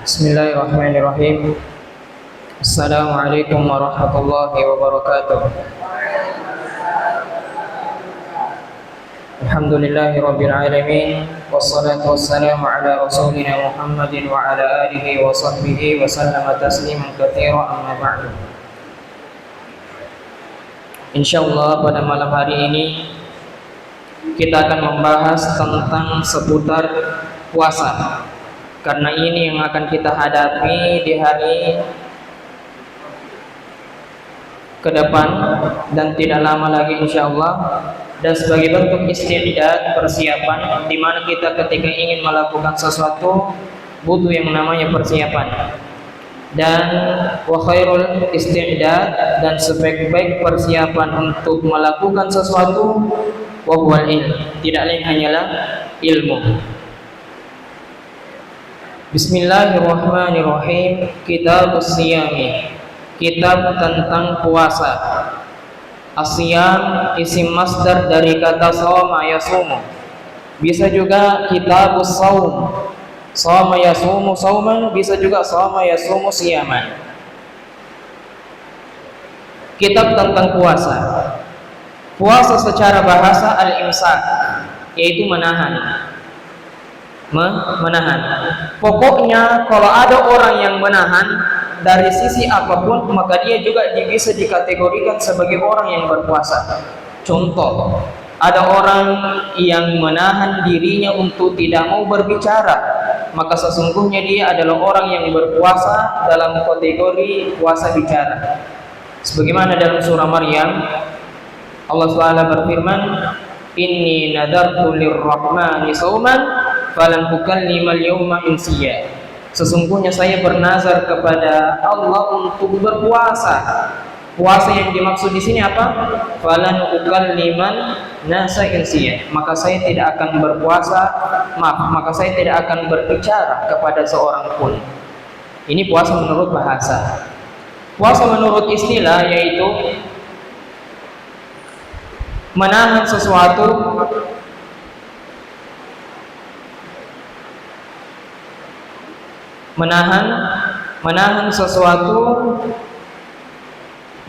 Bismillahirrahmanirrahim. Assalamualaikum warahmatullahi wabarakatuh. Alhamdulillahirabbil alamin, wassalatu wassalamu ala rasulina Muhammadin wa ala alihi wa sahbihi wa sallama tasliman katsiran, amma ba'du. Insyaallah pada malam hari ini kita akan membahas tentang seputar puasa. Karena ini yang akan kita hadapi di hari ke depan dan tidak lama lagi insyaallah. Dan sebagai bentuk istidad, persiapan, di mana kita ketika ingin melakukan sesuatu butuh yang namanya persiapan. Dan wa khairul istidad, dan sebaik-baik persiapan untuk melakukan sesuatu wa huwal ilm, tidak lain hanyalah ilmu. Bismillahirrahmanirrahim. Kitab As-Siyami, kitab tentang puasa. As-Siyam isim masdar dari kata shoma yasumu. Bisa juga kitab As-Saum, shoma yasumu sauman, bisa juga shoma yasumu siyaman. Kitab tentang puasa. Puasa secara bahasa al-imsak, yaitu menahan. Menahan. Pokoknya kalau ada orang yang menahan dari sisi apapun, maka dia juga bisa dikategorikan sebagai orang yang berpuasa. Contoh, ada orang yang menahan dirinya untuk tidak mau berbicara, maka sesungguhnya dia adalah orang yang berpuasa dalam kategori puasa bicara. Sebagaimana dalam surah Maryam, Allah SWT berfirman, "Inni nadartu lirrahmani sauman falan ukallimal yawma insiya." Sesungguhnya saya bernazar kepada Allah untuk berpuasa. Puasa yang dimaksud di sini apa? Falan ukalliman nasa insiya. Maka saya tidak akan berpuasa, maka saya tidak akan berbicara kepada seorang pun. Ini puasa menurut bahasa. Puasa menurut istilah yaitu menahan sesuatu, menahan sesuatu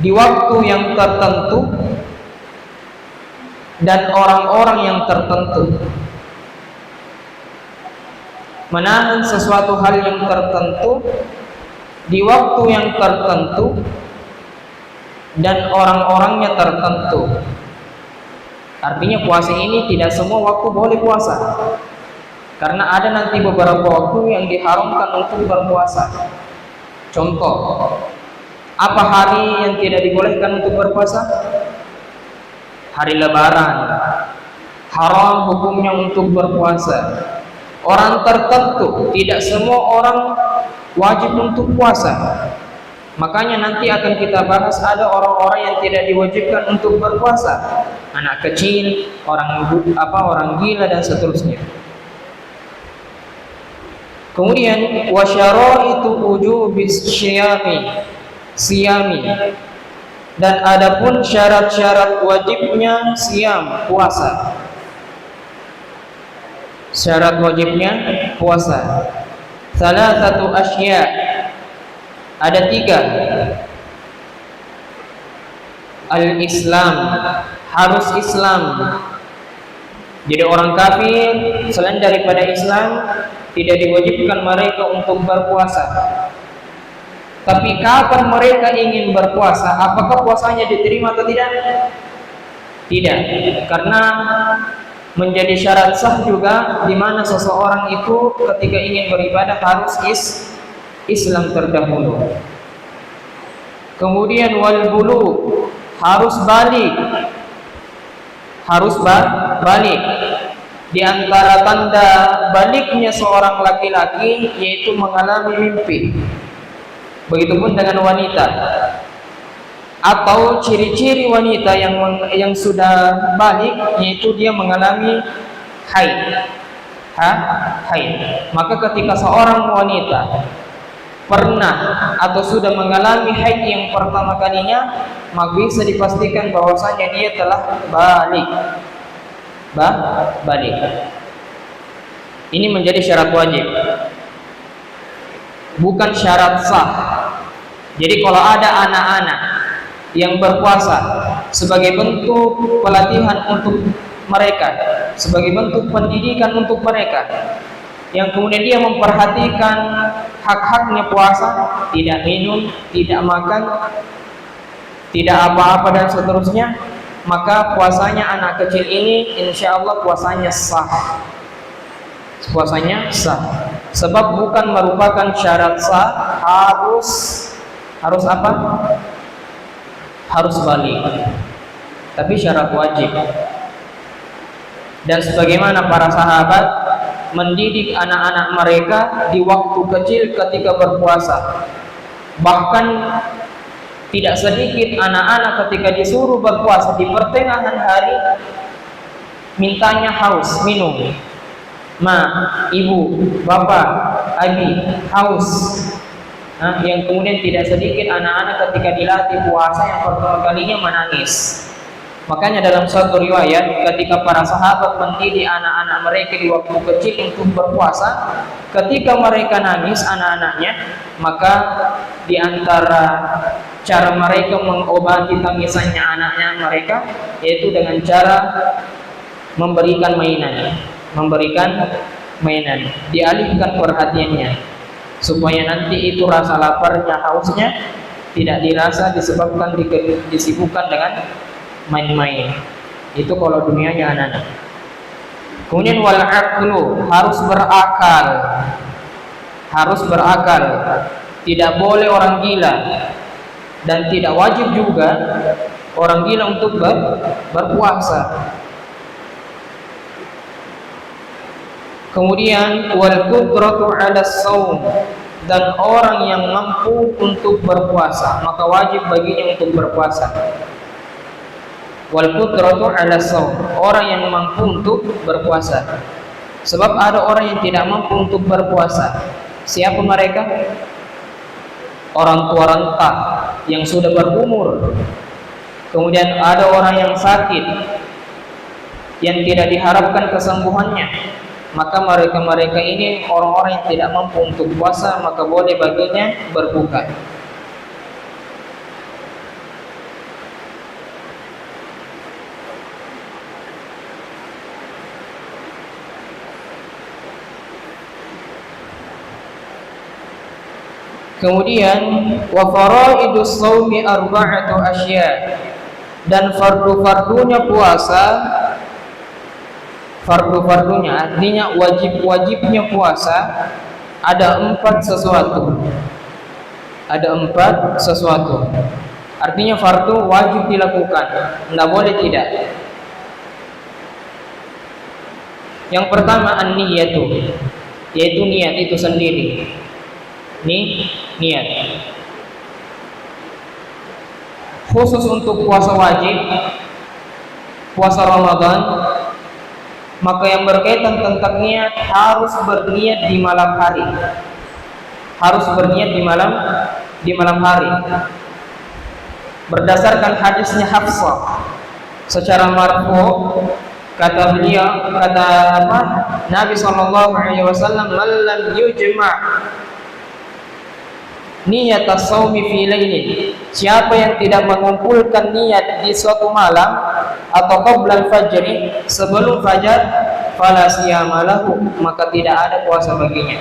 di waktu yang tertentu dan orang-orang yang tertentu. Menahan sesuatu hal yang tertentu di waktu yang tertentu dan orang-orangnya tertentu. Artinya puasa ini tidak semua waktu boleh puasa, karena ada nanti beberapa waktu yang diharamkan untuk berpuasa. Contoh, apa hari yang tidak dibolehkan untuk berpuasa? Hari Lebaran, haram hukumnya untuk berpuasa. Orang tertentu, tidak semua orang wajib untuk puasa. Makanya nanti akan kita bahas ada orang-orang yang tidak diwajibkan untuk berpuasa. Anak kecil, orang gila dan seterusnya. Kemudian wasyaraitu wujubis siyami, dan adapun syarat-syarat wajibnya siyam, puasa. Syarat wajibnya puasa. Salah satu asya, ada 3. Al-Islam, harus Islam. Jadi orang kafir selain daripada Islam tidak diwajibkan mereka untuk berpuasa. Tapi kapan mereka ingin berpuasa, apakah puasanya diterima atau tidak? Tidak, karena menjadi syarat sah juga di mana seseorang itu ketika ingin beribadah harus Islam terdahulu. Kemudian wal bulugh, harus balik. Di antara tanda baliknya seorang laki-laki yaitu mengalami mimpi. Begitupun dengan wanita. Atau ciri-ciri wanita yang sudah balik yaitu dia mengalami haid. Maka ketika seorang wanita pernah atau sudah mengalami haid yang pertama kalinya, maka bisa dipastikan bahwasanya dia telah balik. Ini menjadi syarat wajib. bukan syarat sah. Jadi kalau ada anak-anak yang berpuasa sebagai bentuk pelatihan untuk mereka, sebagai bentuk pendidikan untuk mereka, yang kemudian dia memperhatikan hak-haknya puasa, tidak minum, tidak makan, tidak apa-apa dan seterusnya, maka puasanya anak kecil ini insya Allah puasanya sah. Puasanya sah. Sebab bukan merupakan syarat sah, harus apa? Harus balik. Tapi syarat wajib. Dan sebagaimana para sahabat mendidik anak-anak mereka di waktu kecil ketika berpuasa. Bahkan tidak sedikit anak-anak ketika disuruh berpuasa di pertengahan hari mintanya haus, minum. Ibu, bapak, abi, haus. Yang kemudian tidak sedikit anak-anak ketika dilatih puasa yang pertama kalinya menangis. Makanya dalam suatu riwayat ketika para sahabat mendidik anak-anak mereka di waktu kecil untuk berpuasa, ketika mereka nangis anak-anaknya, maka di antara cara mereka mengobati tangisannya anaknya mereka yaitu dengan cara memberikan mainan, dialihkan perhatiannya supaya nanti itu rasa laparnya, hausnya tidak dirasa disebabkan disibukkan dengan main-main. Itu kalau dunianya anak-anak. Kemudian wal aqlu, harus berakal, tidak boleh orang gila dan tidak wajib juga orang gila untuk berpuasa. Kemudian wal qudratu 'ala shaum, dan orang yang mampu untuk berpuasa maka wajib baginya untuk berpuasa. Wal qudratu 'ala shaum, orang yang mampu untuk berpuasa. Sebab ada orang yang tidak mampu untuk berpuasa. Siapa mereka? Orang tua renta yang sudah berumur. Kemudian ada orang yang sakit yang tidak diharapkan kesembuhannya. Maka mereka ini orang-orang yang tidak mampu untuk puasa, maka boleh baginya berbuka. Kemudian wa faraidus shaumi arba'atu asya, dan fardu-fardunya puasa, fardu-fardunya artinya wajib-wajibnya puasa ada 4 sesuatu. Ada 4 sesuatu. Artinya fardu wajib dilakukan, tidak boleh tidak. Yang pertama an-niyatu, yaitu niat itu sendiri. Niat. Khusus untuk puasa wajib, puasa Ramadan, maka yang berkaitan tentang niat harus berniat di malam hari. Harus berniat di malam hari. Berdasarkan hadisnya Hafsah secara marfu, kata beliau, Nabi SAW, "Man lam yujma' niyat as-shaumi fi lailin", siapa yang tidak mengumpulkan niat di suatu malam atau qabla al-fajr, sebelum fajar, fala siyama lahu, maka tidak ada puasa baginya.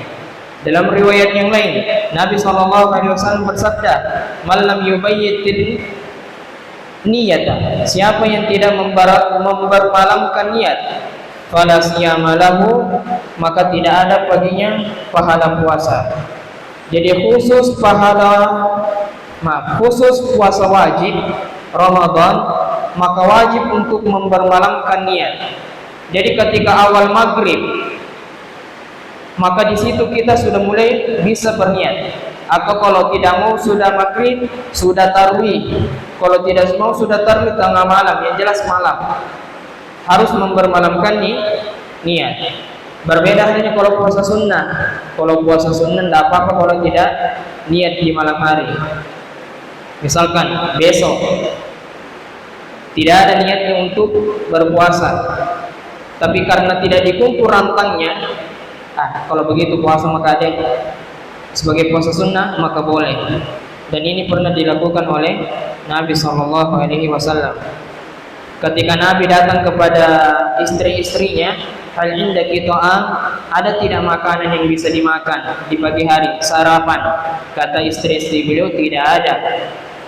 Dalam riwayat yang lain, Nabi SAW bersabda, "Man lam yubayyitin niyata", siapa yang tidak membermalamkan niat, fala siyama lahu, maka tidak ada baginya pahala puasa. Jadi khusus puasa wajib Ramadan, maka wajib untuk membermalamkan niat. Jadi ketika awal maghrib, maka di situ kita sudah mulai bisa berniat. Atau kalau tidak mau sudah maghrib, sudah tarwih. Kalau tidak mau sudah tarwih tengah malam, yang jelas malam. Harus membermalamkan niat. Berbeda halnya kalau puasa sunnah. Kalau puasa sunnah tidak apa-apa kalau tidak niat di malam hari. Misalkan besok tidak ada niatnya untuk berpuasa, tapi karena tidak dikumpul rantangnya, kalau begitu puasa maka ada sebagai puasa sunnah maka boleh. Dan ini pernah dilakukan oleh Nabi Shallallahu Alaihi Wasallam. Ketika Nabi datang kepada istri-istrinya, hal indaki ta'am, ada tidak makanan yang bisa dimakan di pagi hari, sarapan? Kata istri-istri beliau, tidak ada.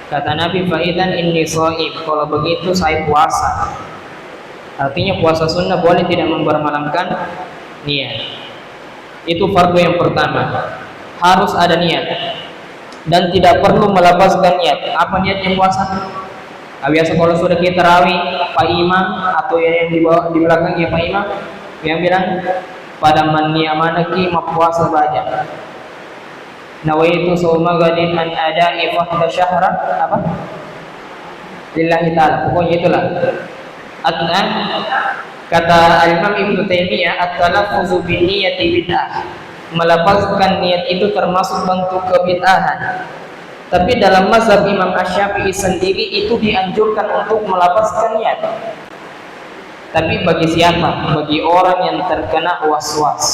Kata Nabi, fa'idan inni shaim, kalau begitu saya puasa. Artinya puasa sunnah boleh tidak mempermalamkan niat. Itu fardu yang pertama, harus ada niat dan tidak perlu melapaskan niat. Apa niatnya puasa? Biasa kalau sudah kita tarawih, Pak Imam atau yang di bawah di belakangnya Pak Imam yang bilang pada maniamanaki puasa baca. Nawaitu shauma gadin an ada'i fahda syahra apa? Lillahi ta'ala. Pokoknya itulah. Kata Imam Ibnu Taimiyah, at-talaffuzu bin niyati bid'ah. Melapaskan niat itu termasuk bentuk kebid'ahan. Tapi dalam mazhab Imam Asy-Syafi'i sendiri itu dianjurkan untuk melapaskan niat. Tapi bagi siapa? Bagi orang yang terkena waswas.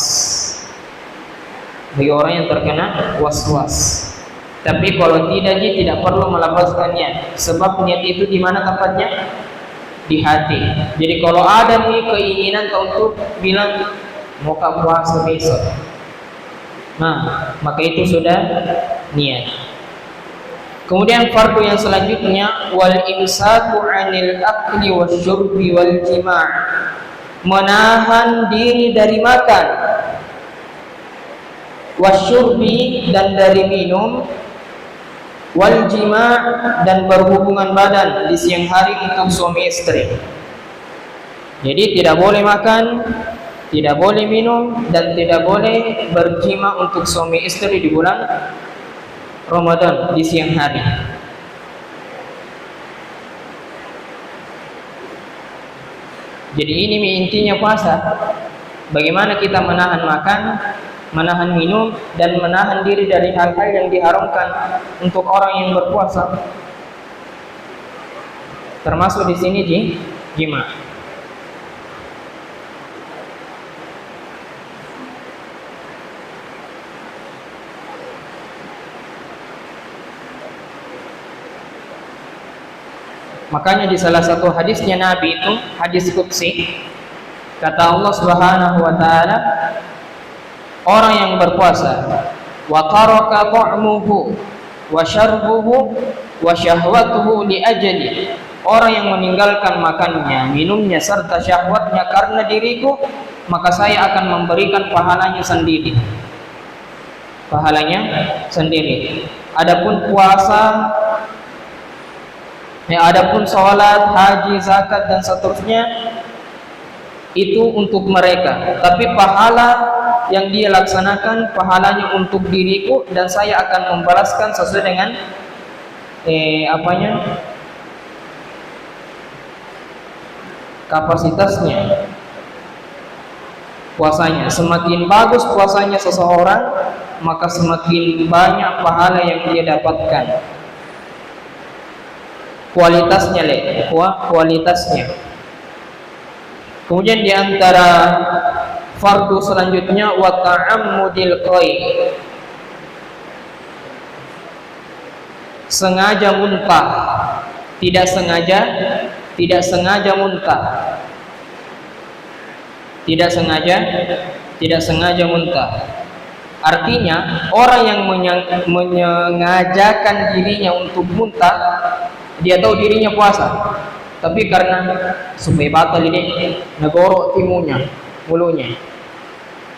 Bagi orang yang terkena waswas. Tapi kalau tidak, dia tidak perlu melapaskan niat. Sebab niat itu di mana tempatnya? Di hati. Jadi kalau ada nih keinginan untuk bilang mau puasa besok, nah maka itu sudah niat. Kemudian fardu yang selanjutnya wal imsaku 'anil akli wasyurbi wal jima', menahan diri dari makan, wasyurbi dan dari minum, wal jima' dan berhubungan badan di siang hari untuk suami istri. Jadi tidak boleh makan, tidak boleh minum, dan tidak boleh berjima untuk suami istri di bulan Ramadan di siang hari. Jadi ini intinya puasa. Bagaimana kita menahan makan, menahan minum, dan menahan diri dari hal-hal yang diharamkan untuk orang yang berpuasa. Termasuk di sini jima. Makanya di salah satu hadisnya Nabi itu, hadis qudsi, kata Allah Subhanahu wa taala, orang yang berpuasa wa taraka ta'muhu wa syarbuhu wa syahwatuhu li ajli, orang yang meninggalkan makannya, minumnya serta syahwatnya karena diriku, maka saya akan memberikan pahalanya sendiri. Pahalanya sendiri. Adapun puasa, adapun sholat, haji, zakat dan seterusnya itu untuk mereka, tapi pahala yang dia laksanakan pahalanya untuk diriku, dan saya akan membalaskan sesuai dengan kapasitasnya puasanya. Semakin bagus puasanya seseorang, maka semakin banyak pahala yang dia dapatkan. Kualitasnya kualitasnya. Kemudian di antara fardu selanjutnya wa ta'ammudil qai', sengaja muntah, tidak sengaja muntah. Tidak sengaja muntah. Artinya orang yang menyengajakan dirinya untuk muntah, dia tahu dirinya puasa, tapi karena supaya batal ini negoro timunya, mulunya,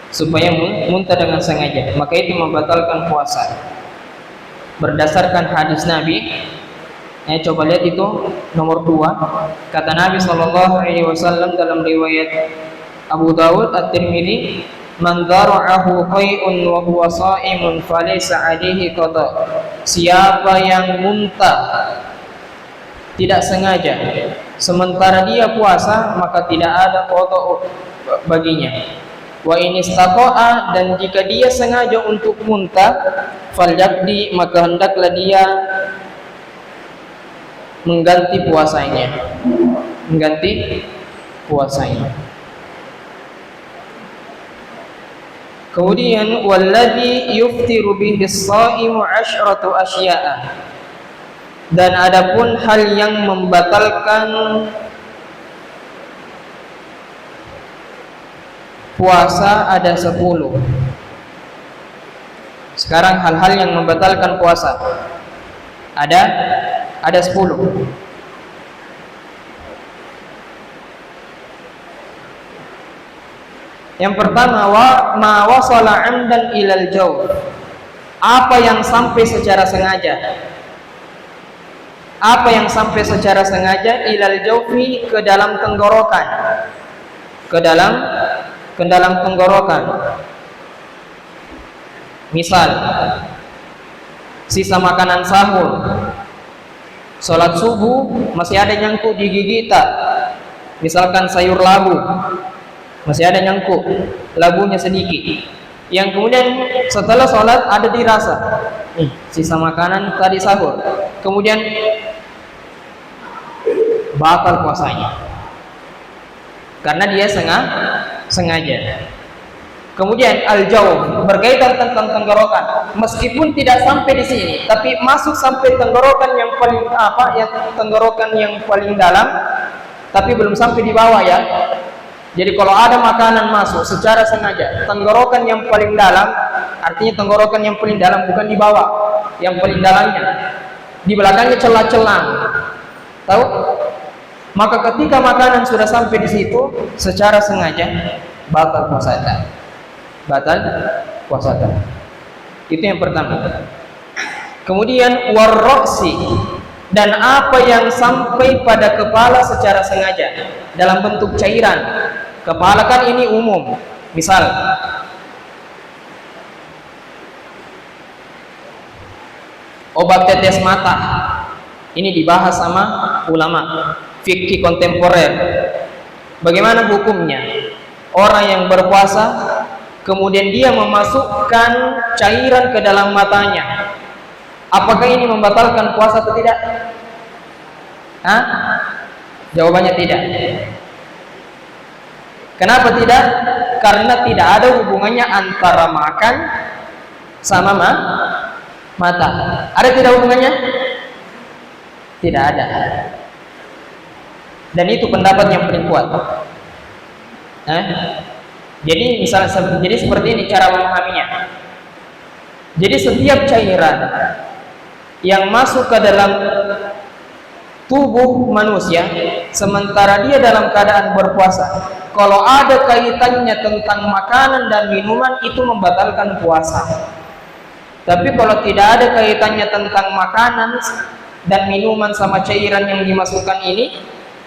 supaya muntah dengan sengaja, maka itu membatalkan puasa. Berdasarkan hadis Nabi, coba lihat itu nomor 2, kata Nabi SAW dalam riwayat Abu Dawud At-Tirmidzi, man dara'ahu qai'un wa huwa sha'imun falaysa 'alaihi qada. Siapa yang muntah tidak sengaja sementara dia puasa, maka tidak ada qada baginya. Wa in istaqa'a, dan jika dia sengaja untuk muntah, falyaqdi, maka hendaklah dia mengganti puasanya. Kemudian walladzi yuftiru bihi as-shaimu 'asyratu asya'a. Dan adapun hal yang membatalkan puasa ada 10. Sekarang hal-hal yang membatalkan puasa ada 10. Yang pertama, ma wasala 'amdan ilal jawf. Apa yang sampai secara sengaja. Apa yang sampai secara sengaja ilal jawfi, ke dalam tenggorokan. Ke dalam tenggorokan. Misal, sisa makanan sahur, sholat subuh masih ada nyangkut di gigi kita. Misalkan sayur labu, masih ada nyangkut, labunya sedikit. Yang kemudian setelah sholat ada dirasa, sisa makanan tadi sahur. Kemudian batal puasanya, karena dia sengaja. Kemudian al-jawf, berkaitan tentang tenggorokan, meskipun tidak sampai di sini, tapi masuk sampai tenggorokan yang paling tenggorokan yang paling dalam, tapi belum sampai di bawah ya. Jadi kalau ada makanan masuk secara sengaja, tenggorokan yang paling dalam, artinya tenggorokan yang paling dalam, bukan di bawah, yang paling dalamnya, di belakangnya celah-celah, tahu? Maka ketika makanan sudah sampai di situ secara sengaja, batal puasa. Batal puasa. Itu yang pertama. Kemudian warroksi, dan apa yang sampai pada kepala secara sengaja dalam bentuk cairan. Kepala kan ini umum. Misal, obat tetes mata. Ini dibahas sama ulama fikih kontemporer. Bagaimana hukumnya? Orang yang berpuasa kemudian dia memasukkan cairan ke dalam matanya, apakah ini membatalkan puasa atau tidak? Jawabannya tidak. Kenapa tidak? Karena tidak ada hubungannya antara makan sama mata. Ada tidak hubungannya? Tidak ada. Dan itu pendapat yang paling kuat. Jadi misalnya, jadi seperti ini cara memahaminya. Jadi setiap cairan yang masuk ke dalam tubuh manusia sementara dia dalam keadaan berpuasa, kalau ada kaitannya tentang makanan dan minuman, itu membatalkan puasa. Tapi kalau tidak ada kaitannya tentang makanan dan minuman sama cairan yang dimasukkan ini,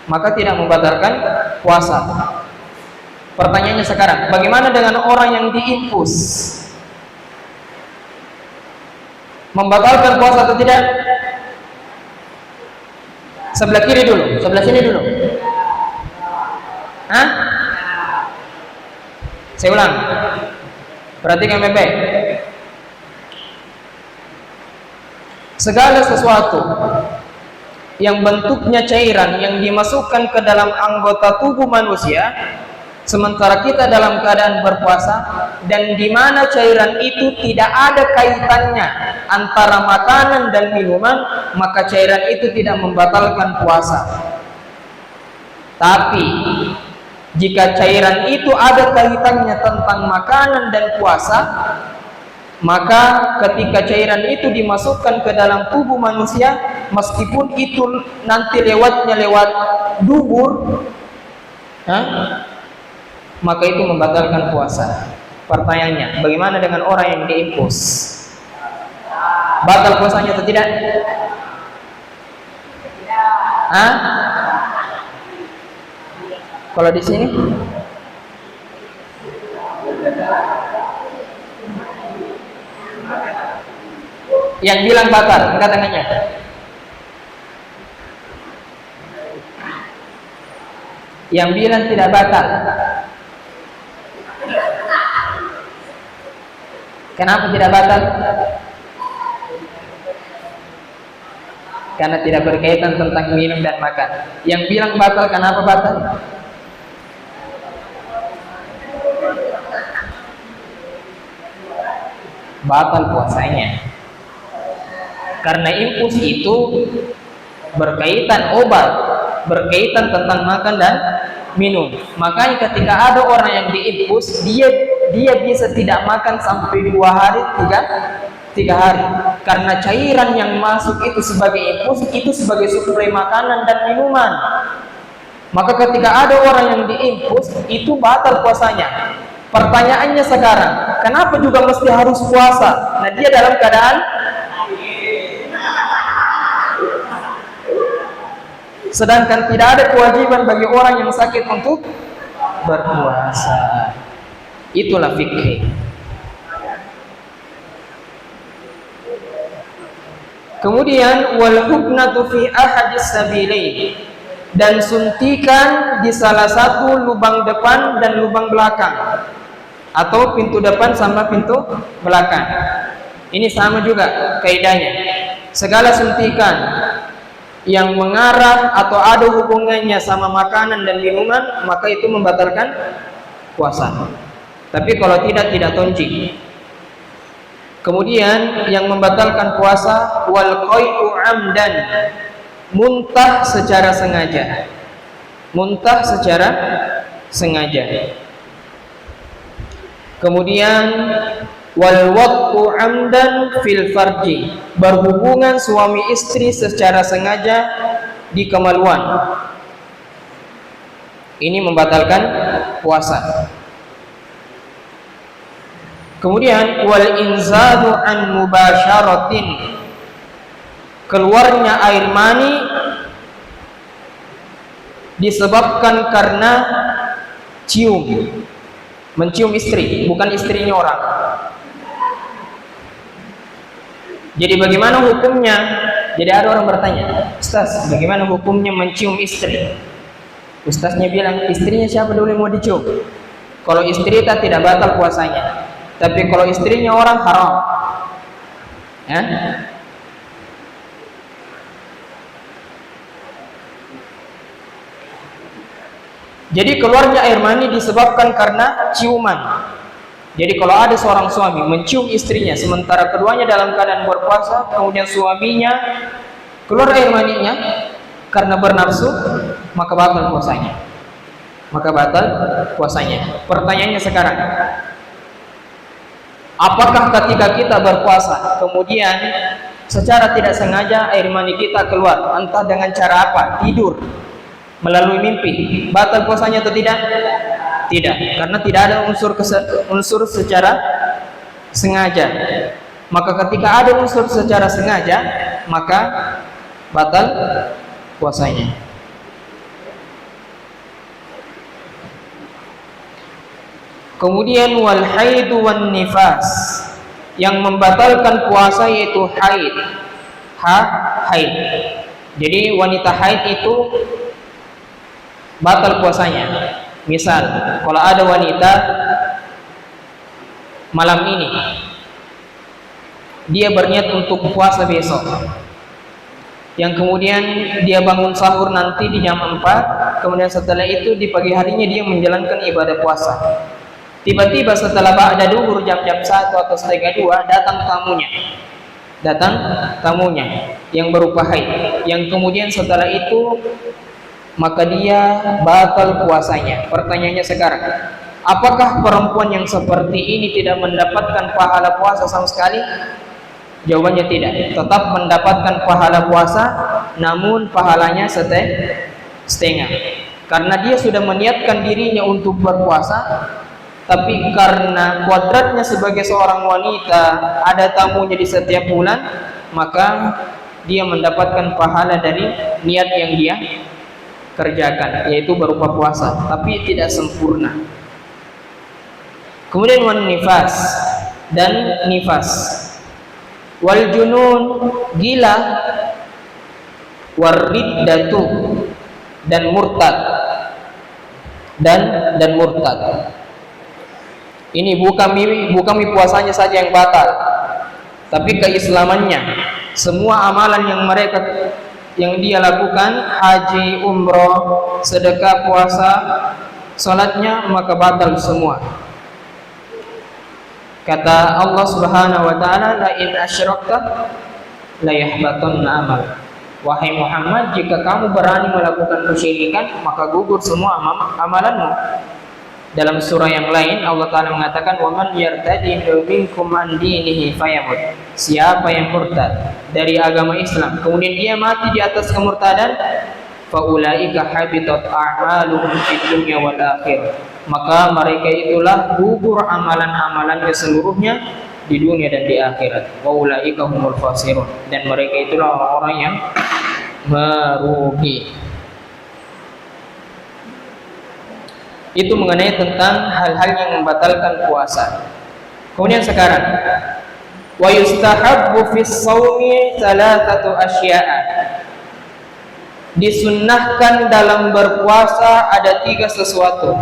maka tidak membatalkan puasa. Pertanyaannya sekarang, bagaimana dengan orang yang diinfus? Membatalkan puasa atau tidak? Sebelah kiri dulu, sebelah sini dulu. Saya ulang. Perhatikan baik-baik. Segala sesuatu yang bentuknya cairan yang dimasukkan ke dalam anggota tubuh manusia sementara kita dalam keadaan berpuasa, dan di mana cairan itu tidak ada kaitannya antara makanan dan minuman, maka cairan itu tidak membatalkan puasa. Tapi jika cairan itu ada kaitannya tentang makanan dan puasa, maka ketika cairan itu dimasukkan ke dalam tubuh manusia, meskipun itu nanti lewat dubur, maka itu membatalkan puasa. Pertanyaannya, bagaimana dengan orang yang diinfus? Batal puasanya atau tidak? Kalau di sini yang bilang batal, angkat tangannya. Yang bilang tidak batal. Kenapa tidak batal? Karena tidak berkaitan tentang minum dan makan. Yang bilang batal, kenapa batal? batal puasanya. Karena impuls itu berkaitan obat, berkaitan tentang makan dan minum. Makanya ketika ada orang yang diimpuls, dia bisa tidak makan sampai 2 hari, 3 hari. Karena cairan yang masuk itu sebagai impuls, itu sebagai suplai makanan dan minuman. Maka ketika ada orang yang diimpuls, itu batal puasanya. Pertanyaannya sekarang, kenapa juga mesti harus puasa? Nah, dia dalam keadaan sedangkan tidak ada kewajiban bagi orang yang sakit untuk berpuasa. Itulah fikih. Kemudian wal hubnatu fi ahadis sabilain, dan suntikan di salah satu lubang depan dan lubang belakang, atau pintu depan sama pintu belakang. Ini sama juga kaidahnya. Segala suntikan yang mengarah atau ada hubungannya sama makanan dan minuman, maka itu membatalkan puasa. Tapi kalau tidak tonjik. Kemudian yang membatalkan puasa wal qai'u amdan, muntah secara sengaja. Muntah secara sengaja. Kemudian wal waqtu amdan fil farji, berhubungan suami istri secara sengaja di kemaluan. Ini membatalkan puasa. Kemudian wal inzadu an mubasyaratin, keluarnya air mani disebabkan karena cium, mencium istri, bukan istrinya orang. Jadi bagaimana hukumnya? Jadi ada orang bertanya, Ustaz, bagaimana hukumnya mencium istri? Ustaznya bilang, istrinya siapa dulu yang mau dicium? Kalau istri tidak batal puasanya, tapi kalau istrinya orang haram. Ya? Jadi keluarnya air mani disebabkan karena ciuman. Jadi kalau ada seorang suami mencium istrinya sementara keduanya dalam keadaan berpuasa, kemudian suaminya keluar air maninya karena bernafsu, maka batal puasanya. Maka batal puasanya. Pertanyaannya sekarang, apakah ketika kita berpuasa kemudian secara tidak sengaja air mani kita keluar, entah dengan cara apa, tidur, melalui mimpi, batal puasanya atau tidak? Tidak, karena tidak ada unsur secara sengaja. Maka ketika ada unsur secara sengaja, maka batal puasanya. Kemudian wal haidu wan nifas, yang membatalkan puasa yaitu haid. Haid. Jadi wanita haid itu batal puasanya. Misal, kalau ada wanita malam ini dia berniat untuk puasa besok, yang kemudian dia bangun sahur nanti di jam 4, kemudian setelah itu di pagi harinya dia menjalankan ibadah puasa. Tiba-tiba setelah ba'da duhur jam-jam 1 atau setengah 2 datang tamunya yang berupa haid, yang kemudian setelah itu maka dia batal puasanya. Pertanyaannya sekarang, apakah perempuan yang seperti ini tidak mendapatkan pahala puasa sama sekali? Jawabannya tidak, tetap mendapatkan pahala puasa, namun pahalanya setengah. Karena dia sudah meniatkan dirinya untuk berpuasa, tapi karena kodratnya sebagai seorang wanita ada tamunya di setiap bulan, maka dia mendapatkan pahala dari niat yang dia kerjakan, yaitu berupa puasa, tapi tidak sempurna. Kemudian wan nifas, dan nifas, wal junun, gila, wariddatu, dan murtad, dan murtad. Ini bukan puasanya saja yang batal, tapi keislamannya, semua amalan yang dia lakukan, haji, umroh, sedekah, puasa, salatnya, maka batal semua. Kata Allah Subhanahu wa taala, la in asyrakta la yahbatunna amal. Wahai Muhammad, jika kamu berani melakukan kesyirikan, maka gugur semua amalanmu. Dalam surah yang lain Allah Ta'ala mengatakan, wa man yartadid minkum an dinihi fayamut. Siapa yang murtad dari agama Islam kemudian dia mati di atas kemurtadan, faulaika habitat a'maluhum fid dunya wal akhirah. Maka mereka itulah gugur amalan-amalannya seluruhnya di dunia dan di akhirat. Wa ulaika humul khasirun. Dan mereka itulah orang-orang yang merugi. Itu mengenai tentang hal-hal yang membatalkan puasa. Kemudian sekarang, wa yustahabbu fis shaumi thalathatu asya'a. Disunnahkan dalam berpuasa ada 3 sesuatu.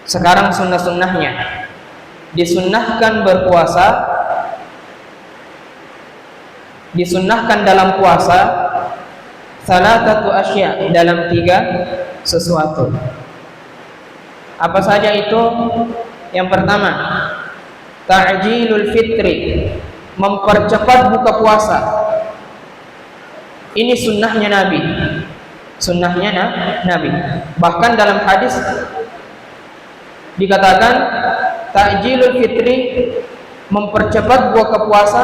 Sekarang sunnah-sunnahnya. Disunnahkan berpuasa, disunnahkan dalam puasa thalathatu asya', dalam 3 sesuatu. Apa saja itu? Yang pertama, ta'jilul fitri, mempercepat buka puasa. Ini sunnahnya Nabi. Sunnahnya Nabi. Bahkan dalam hadis dikatakan ta'jilul fitri, mempercepat buka puasa,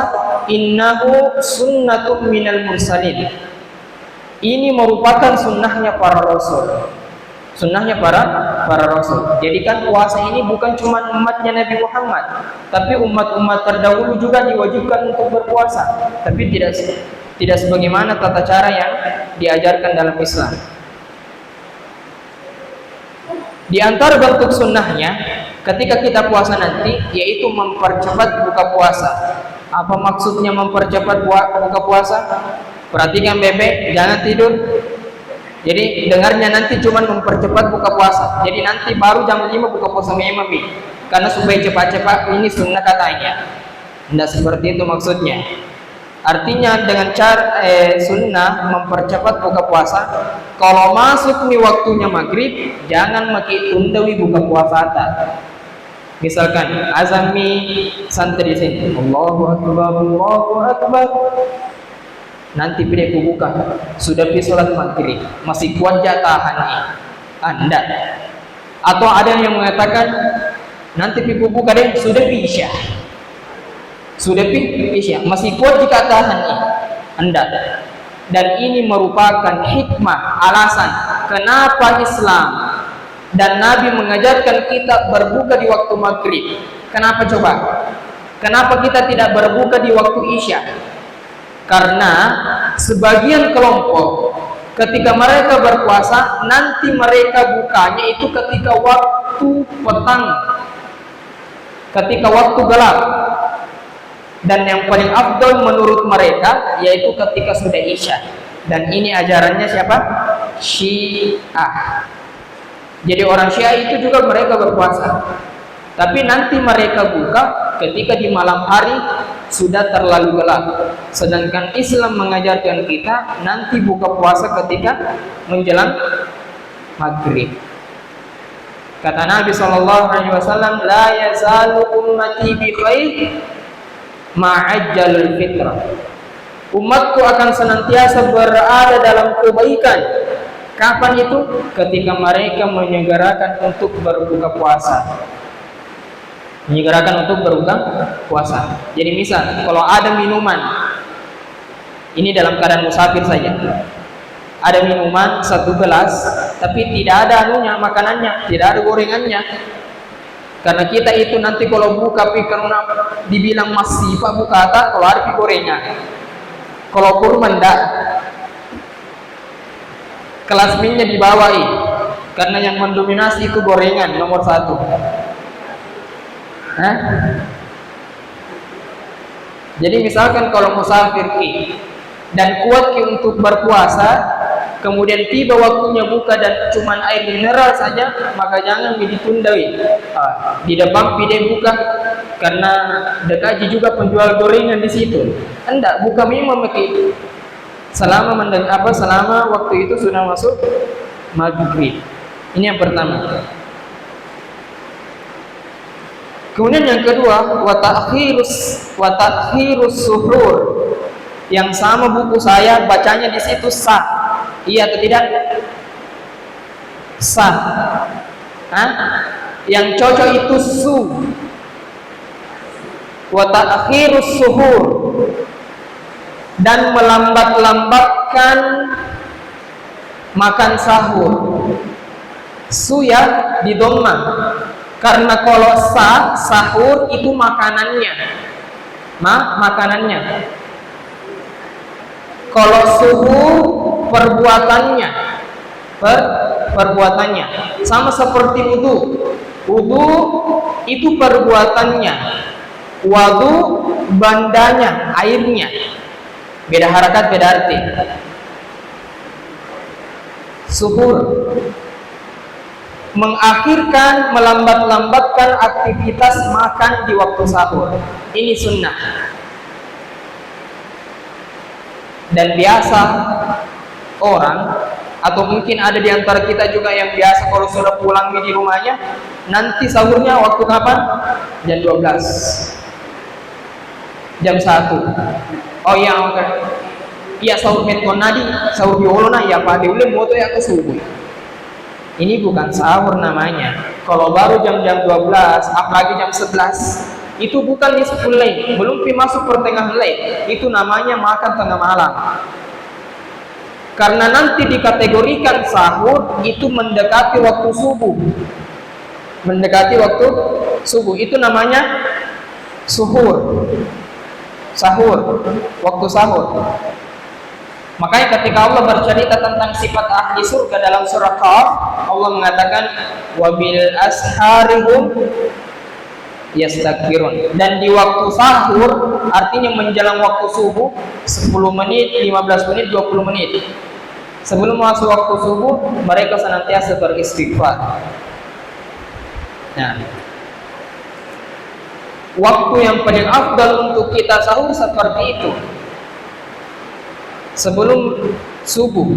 innahu sunnatun minal mursalin. Ini merupakan sunnahnya para rasul. Sunnahnya para rasul. Jadi kan puasa ini bukan cuma umatnya Nabi Muhammad, tapi umat-umat terdahulu juga diwajibkan untuk berpuasa. Tapi tidak sebagaimana tata cara yang diajarkan dalam Islam. Di antara bentuk sunnahnya ketika kita puasa nanti, yaitu mempercepat buka puasa. Apa maksudnya mempercepat buka puasa? Perhatikan bebek, jangan tidur. Jadi dengarnya nanti cuma mempercepat buka puasa. Jadi nanti baru jam 5 buka puasa mami. Karena supaya cepat-cepat, ini sunnah katanya. Tidak seperti itu maksudnya. Artinya dengan cara sunnah mempercepat buka puasa. Kalau masuk nih waktunya maghrib, jangan makin tundawi buka puasa tak. Misalkan azan santri sini, Allahu Akbar, Allahu Akbar. Nanti pilih buka, sudah pergi sholat maghrib, masih kuat tahan nih Anda. Atau ada yang mengatakan nanti pilih buka deh, sudah isya, sudah pilih isya, masih kuat jika tahan nih Anda. Dan ini merupakan hikmah, alasan kenapa Islam dan Nabi mengajarkan kita berbuka di waktu maghrib. Kenapa coba? Kenapa kita tidak berbuka di waktu isya? Karena sebagian kelompok ketika mereka berpuasa, nanti mereka bukanya itu ketika waktu petang, ketika waktu gelap. Dan yang paling afdal menurut mereka yaitu ketika sudah isya. Dan ini ajarannya siapa? Syiah. Jadi orang Syiah itu juga mereka berpuasa, tapi nanti mereka buka ketika di malam hari sudah terlalu gelap. Sedangkan Islam mengajarkan kita nanti buka puasa ketika menjelang maghrib. Kata Nabi SAW, la yazalu ummati bi khair ma'ajjalul fitrah. Umatku akan senantiasa berada dalam kebaikan. Kapan itu? Ketika mereka menyegerakan untuk berbuka puasa. Menyegerakan untuk berbuka puasa. Jadi misal, kalau ada minuman, ini dalam keadaan musafir saja, ada minuman 1 gelas, tapi tidak ada makanannya, tidak ada gorengannya. Karena kita itu nanti kalau buka karena dibilang masih pak buka kalau ada gorengan. Kalau kurma enggak, kelas minyak dibawahi, karena yang mendominasi itu gorengan nomor 1. Jadi misalkan kalau musafir dan kuat untuk berpuasa, kemudian tiba waktunya buka dan cuma air mineral saja, maka jangan ditundai. Di depan pide buka, karena dekaji juga penjual gorengan di situ. Enggak, buka memang selama waktu itu sudah masuk maghrib. Ini yang pertama. Kemudian yang kedua, wa ta'khirus suhur. Yang sama buku saya bacanya di situ sah. Iya atau tidak? Sah. Hah? Yang cocok itu su. Wa ta'khirus suhur. Dan melambat-lambatkan makan sahur. Su ya di dhamma. Karena kalau sahur itu makanannya. Makanannya. Kalau suhur perbuatannya. Perbuatannya. Sama seperti wudu. Wudu itu perbuatannya. Wadu bandanya, airnya. Beda harakat, beda arti. Suhur mengakhirkan, melambat-lambatkan aktivitas makan di waktu sahur. Ini sunnah. Dan biasa orang, atau mungkin ada di antara kita juga yang biasa kalau sudah pulang di rumahnya, nanti sahurnya waktu kapan? Jam 12, jam 1. Oh iya, oke. Iya, sahur metron nadi, sahur biolona ya Pak Deule moto ya ke subuh. Ini bukan sahur namanya. Kalau baru jam-jam 12, apalagi jam 11, itu bukan nisful lail, belum masuk pertengahan lail. Itu namanya makan tengah malam. Karena nanti dikategorikan sahur itu mendekati waktu subuh. Mendekati waktu subuh itu namanya suhur. Sahur, waktu sahur. Makanya ketika Allah bercerita tentang sifat ahli surga dalam surah Qaf, Allah mengatakan wabil asharihum yastaghfirun. Dan di waktu sahur artinya menjelang waktu subuh 10 menit, 15 menit, 20 menit. Sebelum masuk waktu subuh mereka senantiasa beristighfar. Nah, waktu yang paling afdal untuk kita sahur seperti itu. Sebelum subuh,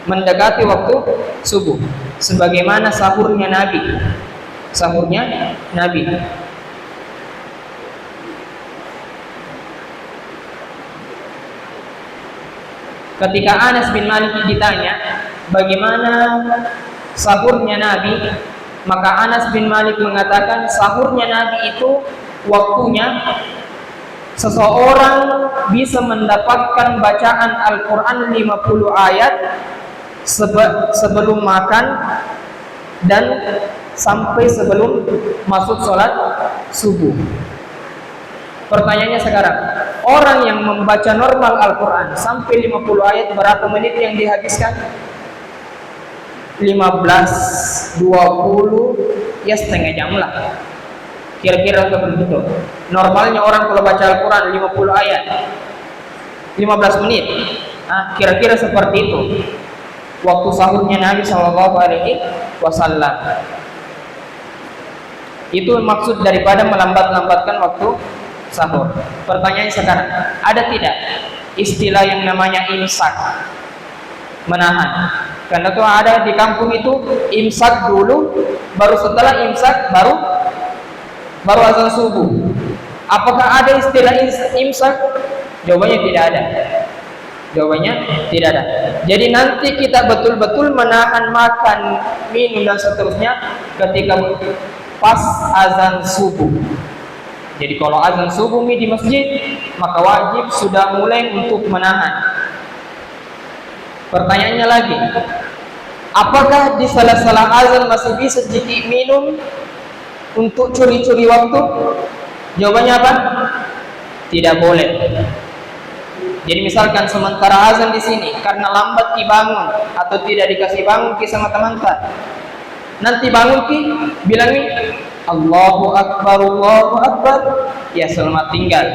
mendekati waktu subuh, sebagaimana sahurnya Nabi. Sahurnya Nabi. Ketika Anas bin Malik ditanya bagaimana sahurnya Nabi, maka Anas bin Malik mengatakan sahurnya Nabi itu waktunya seseorang bisa mendapatkan bacaan Al-Quran 50 ayat sebelum makan dan sampai sebelum masuk sholat subuh. Pertanyaannya sekarang, orang yang membaca normal Al-Quran sampai 50 ayat berapa menit yang dihabiskan? 15, 20, ya setengah jam lah. Kira-kira seperti itu. Normalnya orang kalau baca Al-Quran 50 ayat 15 menit. Kira-kira seperti itu. Waktu sahurnya Nabi SAW. Itu maksud daripada melambat-lambatkan waktu sahur. Pertanyaannya sekarang, ada tidak istilah yang namanya imsak? Menahan. Karena itu ada di kampung itu imsak dulu, baru setelah imsak baru azan subuh. Apakah ada istilah imsak? Jawabannya tidak ada. Jawabannya tidak ada. Jadi nanti kita betul-betul menahan makan, minum dan seterusnya ketika pas azan subuh. Jadi kalau azan subuh di masjid, maka wajib sudah mulai untuk menahan. Pertanyaannya lagi, apakah di salah-salah azan masih bisa sedikit minum untuk curi-curi waktu? Jawabannya apa? Tidak boleh. Jadi misalkan sementara azan di sini karena lambat dibangun atau tidak dikasih bangun sama teman-teman, nanti bangun bilangin Allahu Akbar, ya selamat tinggal.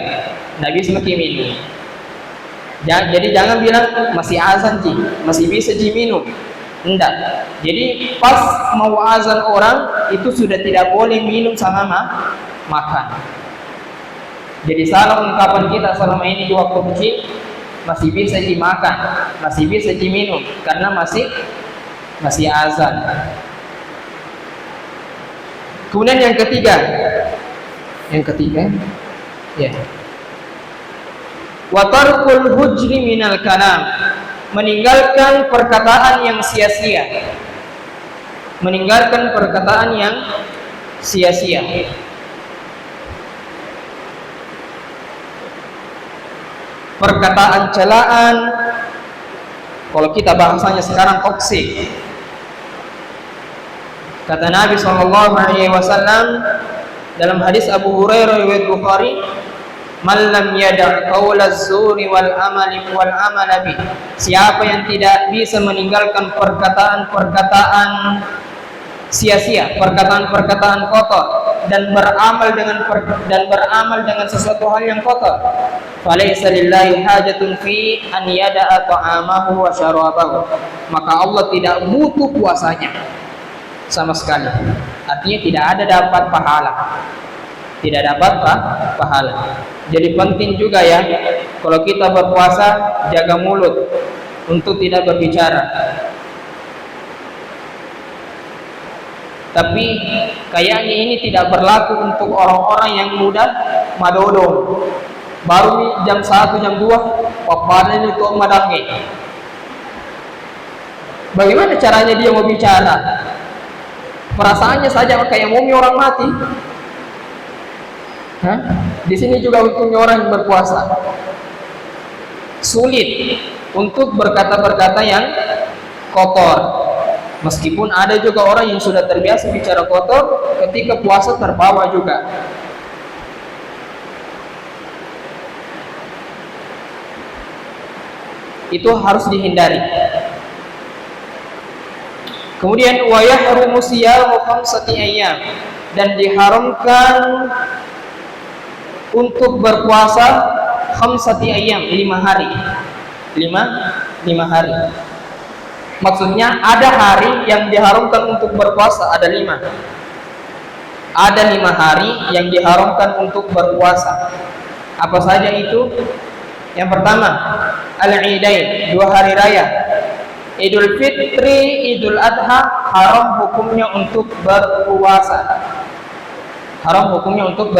Nabi semakin minum. Jadi jangan bilang masih azan masih bisa minum. Enggak. Jadi pas mau azan orang itu sudah tidak boleh minum sama makan. Jadi salah ungkapan kita selama ini di waktu kecil, masih bisa dimakan, masih bisa diminum karena masih azan. Kemudian yang ketiga, Yang ketiga, ya. Wa tarkul hujri minal kalam, meninggalkan perkataan yang sia-sia. Meninggalkan perkataan yang sia-sia. Perkataan celaan, kalau kita bahasanya sekarang toksik. Kata Nabi SAW dalam hadis Abu Hurairah riwayat Bukhari, "Man lam yada' qaulaz zuri wal amali bih." Siapa yang tidak bisa meninggalkan perkataan-perkataan sia-sia, perkataan-perkataan kotor, dan beramal dengan sesuatu hal yang kotor, falaysa lillahi hajatun fi an yada'a ta'amahu wa syarabahu, maka Allah tidak butuh puasanya sama sekali. Artinya tidak ada dapat pahala. Tidak dapat pahala. Jadi penting juga ya, kalau kita berpuasa, jaga mulut untuk tidak berbicara. Tapi kayaknya ini tidak berlaku untuk orang-orang yang mudah madodong. Baru nih jam 1, jam 2, paparan itu madangi. Bagaimana caranya dia mau bicara? Perasaannya saja kayak mau orang mati. Di sini juga untungnya orang yang berpuasa. Sulit untuk berkata-berkata yang kotor. Meskipun ada juga orang yang sudah terbiasa bicara kotor, ketika puasa terbawa juga. Itu harus dihindari. Kemudian wa yahrumu siyamu khamsati ayyam, dan diharamkan untuk berpuasa khamsati ayyam, 5 hari. 5 hari. Maksudnya ada hari yang diharamkan untuk berpuasa, ada 5. Ada 5 hari yang diharamkan untuk berpuasa. Apa saja itu? Yang pertama, Al-Idain, 2 hari raya. Idul Fitri, Idul Adha, haram hukumnya untuk berpuasa. Haram hukumnya untuk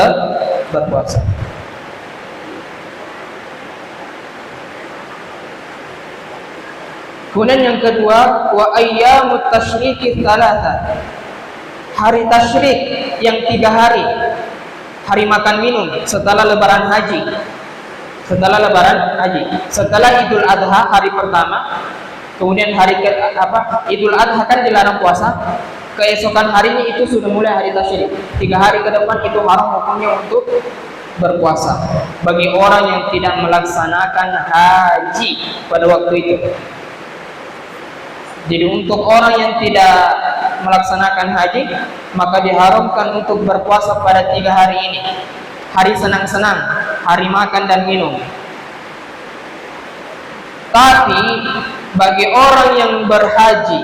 berpuasa. Kemudian yang kedua, wa ayyamut tasyriki tsalatsa. Hari tasyrik yang 3 hari. Hari makan minum setelah lebaran haji. Setelah Idul Adha hari pertama, kemudian hari Idul Adha kan dilarang puasa. Keesokan harinya itu sudah mulai hari tasyrik. 3 hari ke depan itu haram hukumnya untuk berpuasa bagi orang yang tidak melaksanakan haji pada waktu itu. Jadi untuk orang yang tidak melaksanakan haji, maka diharamkan untuk berpuasa pada 3 hari ini. Hari senang-senang, hari makan dan minum. Tapi bagi orang yang berhaji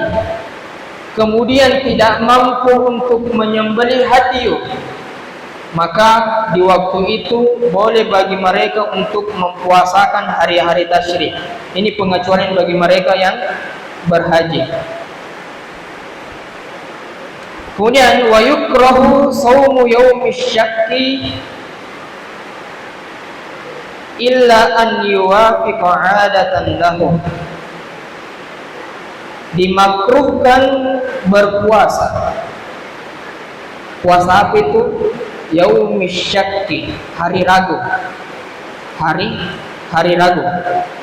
kemudian tidak mampu untuk menyembelih hadiyu, maka di waktu itu boleh bagi mereka untuk mempuasakan hari-hari tasyrik. Ini pengecualian bagi mereka yang berhaji. Kemudian wa yukrahu shaumu yaumish syakki illa an yuwafiqa 'adatan lahu. Dimakruhkan berpuasa. Puasa apa itu? Yaumish syakki, hari ragu. Hari ragu.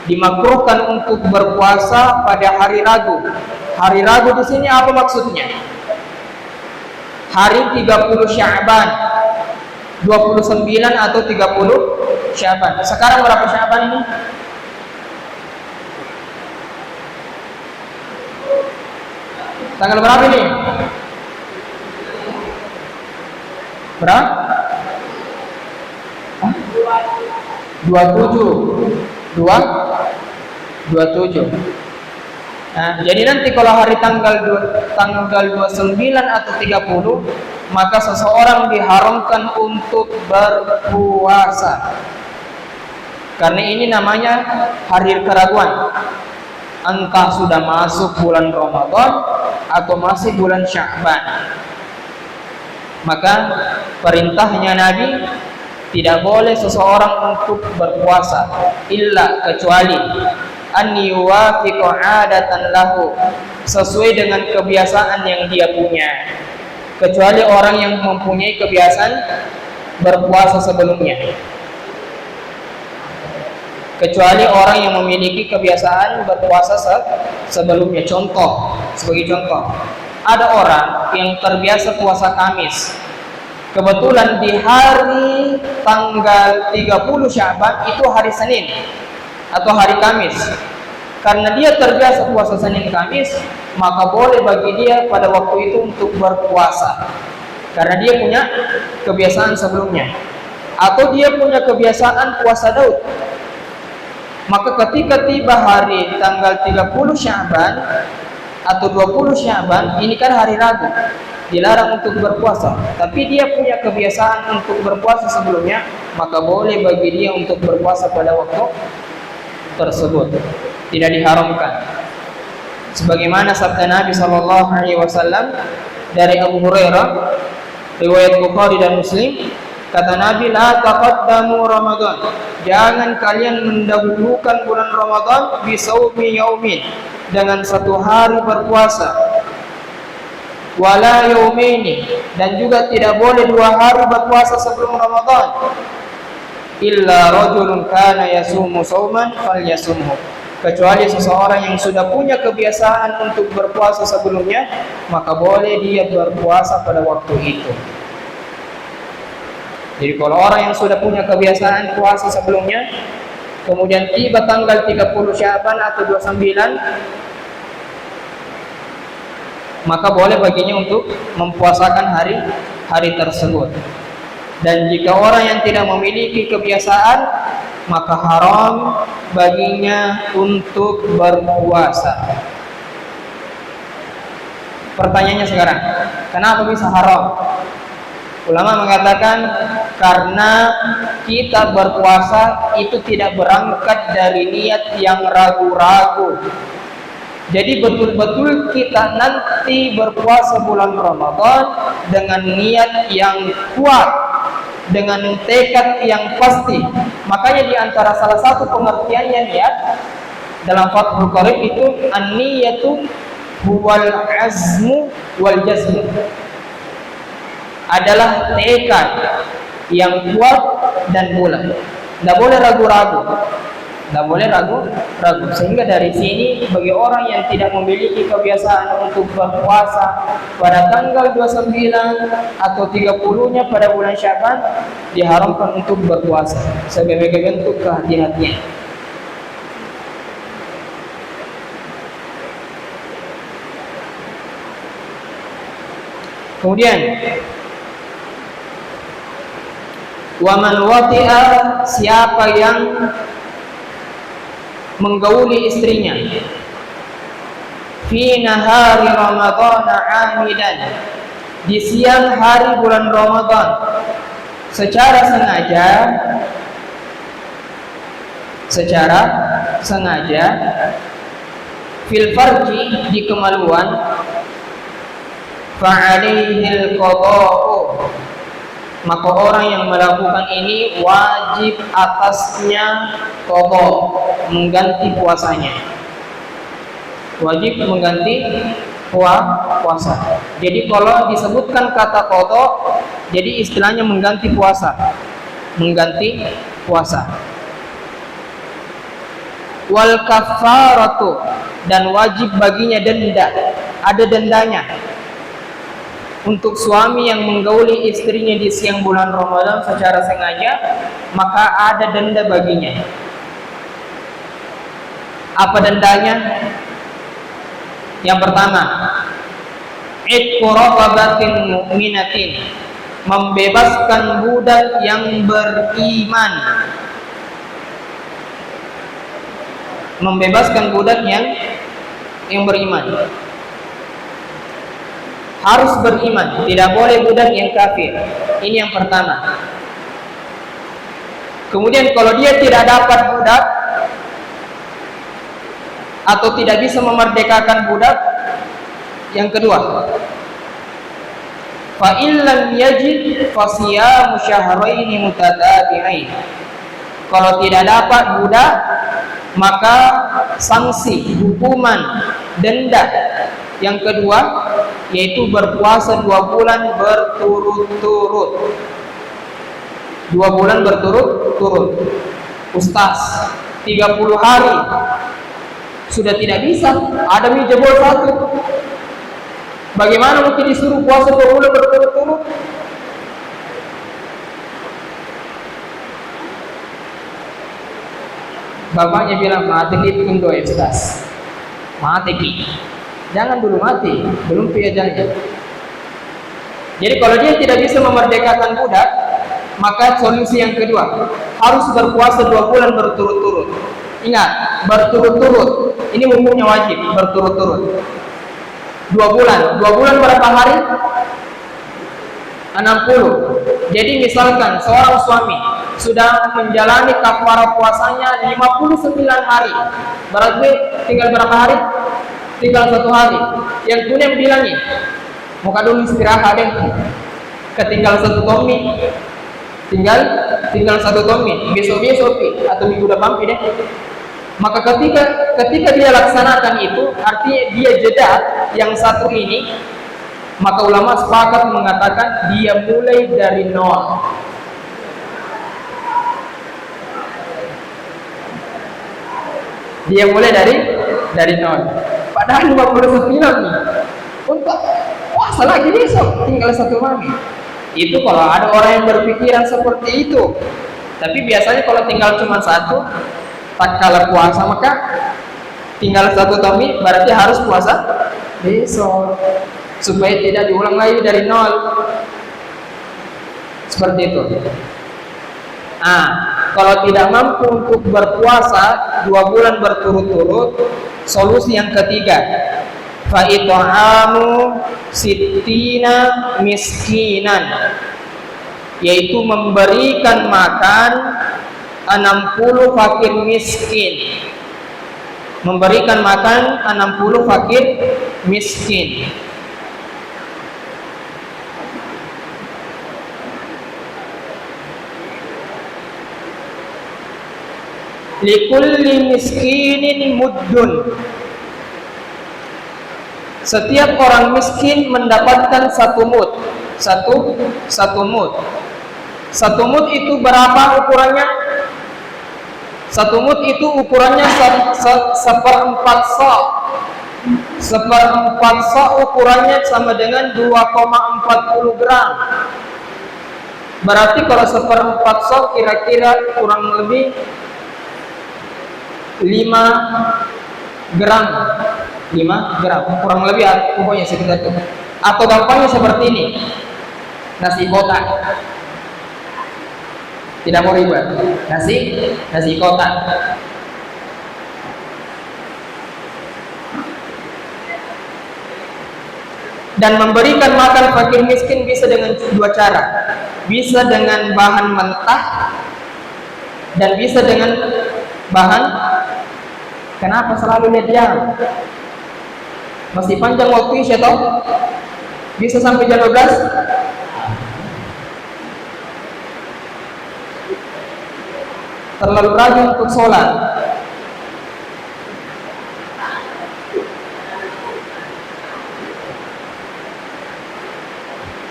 Dimakruhkan untuk berpuasa pada hari ragu. Hari ragu di sini apa maksudnya? Hari 30 Sya'ban, 29 atau 30 Sya'ban. Sekarang berapa Sya'ban ini? Tanggal berapa ini? Berapa? 27. Nah, jadi nanti kalau hari tanggal 29 atau 30, maka seseorang diharamkan untuk berpuasa. Karena ini namanya hari keraguan. Entah sudah masuk bulan Ramadan atau masih bulan Sya'ban. Maka perintahnya Nabi, tidak boleh seseorang untuk berpuasa illa kecuali an yuwafiqa 'adatan lahu, sesuai dengan kebiasaan yang dia punya. Kecuali orang yang mempunyai kebiasaan berpuasa sebelumnya. Kecuali orang yang memiliki kebiasaan berpuasa sebelumnya. Sebagai contoh, ada orang yang terbiasa puasa Kamis. Kebetulan di hari tanggal 30 Sya'ban itu hari Senin atau hari Kamis. Karena dia terbiasa puasa Senin Kamis, maka boleh bagi dia pada waktu itu untuk berpuasa. Karena dia punya kebiasaan sebelumnya. Atau dia punya kebiasaan puasa Daud. Maka ketika tiba hari tanggal 30 Sya'ban atau 20 Sya'ban, ini kan hari Rabu, dilarang untuk berpuasa, tapi dia punya kebiasaan untuk berpuasa sebelumnya, maka boleh bagi dia untuk berpuasa pada waktu tersebut, tidak diharamkan. Sebagaimana sabda Nabi SAW dari Abu Hurairah, riwayat Bukhari dan Muslim, kata Nabi, la taqaddamu Ramadan, jangan kalian mendahulukan bulan Ramadan bi saumi yaumin, dengan satu hari berpuasa, wala yaumaini, dan juga tidak boleh 2 hari berpuasa sebelum Ramadan, illa rajulun kana yasumu sauman falyasumhu, kecuali seseorang yang sudah punya kebiasaan untuk berpuasa sebelumnya, maka boleh dia berpuasa pada waktu itu. Jadi kalau orang yang sudah punya kebiasaan puasa sebelumnya, kemudian tiba tanggal 30 Sya'ban atau 29, maka boleh baginya untuk mempuasakan hari tersebut. Dan jika orang yang tidak memiliki kebiasaan, maka haram baginya untuk berpuasa. Pertanyaannya sekarang, kenapa bisa haram? Ulama mengatakan karena kita berpuasa itu tidak berangkat dari niat yang ragu-ragu. Jadi betul-betul kita nanti berpuasa bulan Ramadan dengan niat yang kuat, dengan tekad yang pasti. Makanya di antara salah satu pengertiannya niat dalam Fathul Qarib itu an-niyatu huwal azmu wal jazmu, adalah tekad yang kuat dan bulat. Tidak boleh ragu-ragu. Tidak boleh ragu-ragu. Sehingga dari sini bagi orang yang tidak memiliki kebiasaan untuk berpuasa pada tanggal 29 atau 30-nya pada bulan Sya'ban, diharamkan untuk berpuasa sebagai bentuk kehati-hatian. Kemudian waman wati'a, siapa yang menggauli istrinya fi nahari Ramadan amidan, di siang hari bulan Ramadan secara sengaja fil farji, di kemaluan, fa'alaihil qada'u, maka orang yang melakukan ini wajib atasnya qadha, mengganti puasanya. Wajib mengganti puasa. Jadi kalau disebutkan kata qadha, jadi istilahnya mengganti puasa. Mengganti puasa. Wal kafaratu, dan wajib baginya denda. Ada dendanya. Untuk suami yang menggauli istrinya di siang bulan Ramadan secara sengaja, maka ada denda baginya. Apa dendanya? Yang pertama, itqu raqabatin mu'minatin, membebaskan budak yang beriman. Membebaskan budak yang beriman. Harus beriman, tidak boleh budak yang kafir. Ini yang pertama. Kemudian kalau dia tidak dapat budak atau tidak bisa memerdekakan budak, yang kedua, Fa illam yajid fasiyamu syahraini mutatabi'ain. Kalau tidak dapat budak, maka sanksi, hukuman, denda yang kedua yaitu berpuasa 2 bulan berturut-turut. 2 bulan berturut-turut. Ustaz, 30 hari sudah tidak bisa, ada jebol 1. Bagaimana mungkin disuruh puasa 2 bulan berturut-turut? Bapaknya bilang, mati pindo ya Ustaz. Mati ki. Jangan dulu mati, belum piajannya. Jadi kalau dia tidak bisa memerdekakan budak, maka solusi yang kedua, harus berpuasa 2 bulan berturut-turut. Ingat, berturut-turut. Ini hukumnya wajib, berturut-turut. 2 bulan. 2 bulan berapa hari? 60. Jadi misalkan seorang suami sudah menjalani kafarah puasanya 59 hari. Berarti tinggal berapa hari? Tinggal 1 hari. Yang punya bilangnya, muka dulu istirahat deh. Ketinggal 1 tomi. Tinggal 1 tomi. Besok-besok atau minggu depan deh. Maka ketika dia laksanakan itu, artinya dia jeda yang 1 ini, maka ulama sepakat mengatakan dia mulai dari 0. Dia mulai dari 0. Padahal 59 nih. Untuk puasa lagi besok, tinggal 1 hari. Itu kalau ada orang yang berpikiran seperti itu. Tapi biasanya kalau tinggal cuma 1, tak kalah puasa, maka tinggal 1 tomi, berarti harus puasa besok supaya tidak diulang lagi dari 0. Seperti itu. Kalau tidak mampu untuk berpuasa 2 bulan berturut-turut, solusi yang ketiga, fa it'amu sittina miskinan, yaitu memberikan makan 60 fakir miskin. Memberikan makan 60 fakir miskin. Likulli miskinin muddun. Setiap orang miskin mendapatkan 1 mud. Satu mud. 1 mud itu berapa ukurannya? 1 mud itu ukurannya 1/4 sa. 1/4 sa ukurannya sama dengan 2,40 gram. Berarti kalau 1/4 sa kira-kira kurang lebih 5 gram. 5 gram kurang lebih, pokoknya sekitar itu. Atau gampangnya seperti ini, nasi kotak. Tidak mau ribet, nasi kotak. Dan memberikan makan fakir miskin bisa dengan 2 cara. Bisa dengan bahan mentah dan bisa dengan bahan. Kenapa selalu lihat jam? Masih panjang waktu Isya toh? Bisa sampai jam 12? Terlalu rajin untuk sholat.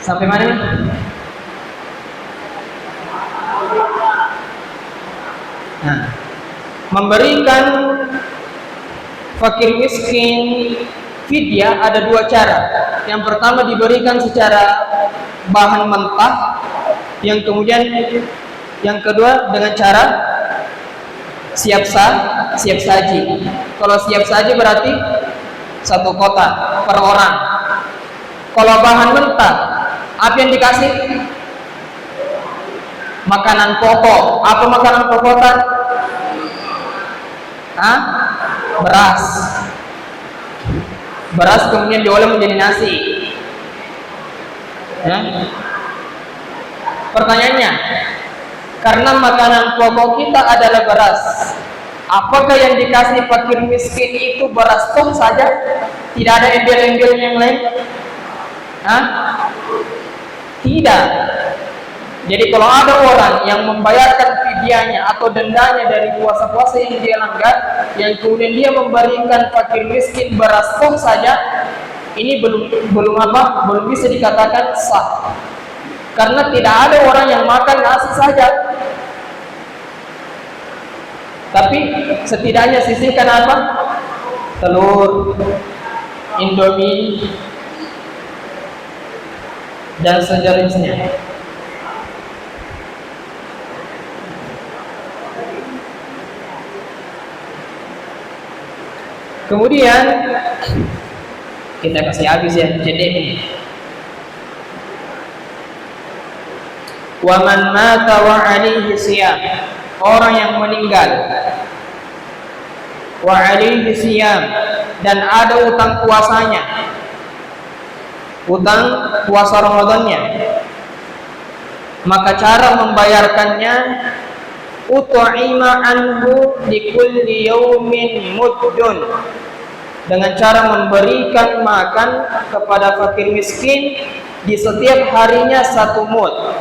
Sampai mana nih? Memberikan fakir miskin fidyah ada 2 cara. Yang pertama diberikan secara bahan mentah, yang kedua dengan cara siap saji. Kalau siap saji berarti 1 kotak per orang. Kalau bahan mentah, apa yang dikasih? Makanan pokok. Apa makanan pokok? Beras kemudian diolah menjadi nasi. Pertanyaannya, karena makanan pokok kita adalah beras, apakah yang dikasih fakir miskin itu beras toh saja? Tidak ada embel-embel yang lain? Tidak. Jadi kalau ada orang yang membayarkan fidyahnya atau dendanya dari puasa-puasa yang dia langgar, yang kemudian dia memberikan fakir miskin beras stok saja, ini belum bisa dikatakan sah. Karena tidak ada orang yang makan nasi saja. Tapi setidaknya sisihkan apa? Telur, Indomie, dan sejenisnya. Kemudian kita kasih habis ya CD ini. Wa man mata wa alaihi siyam, orang yang meninggal wa alaihi siyam, dan ada utang puasanya, utang puasa Ramadannya, maka cara membayarkannya ut'ima anhu likulli yaumin muddun, dengan cara memberikan makan kepada fakir miskin di setiap harinya 1 mud.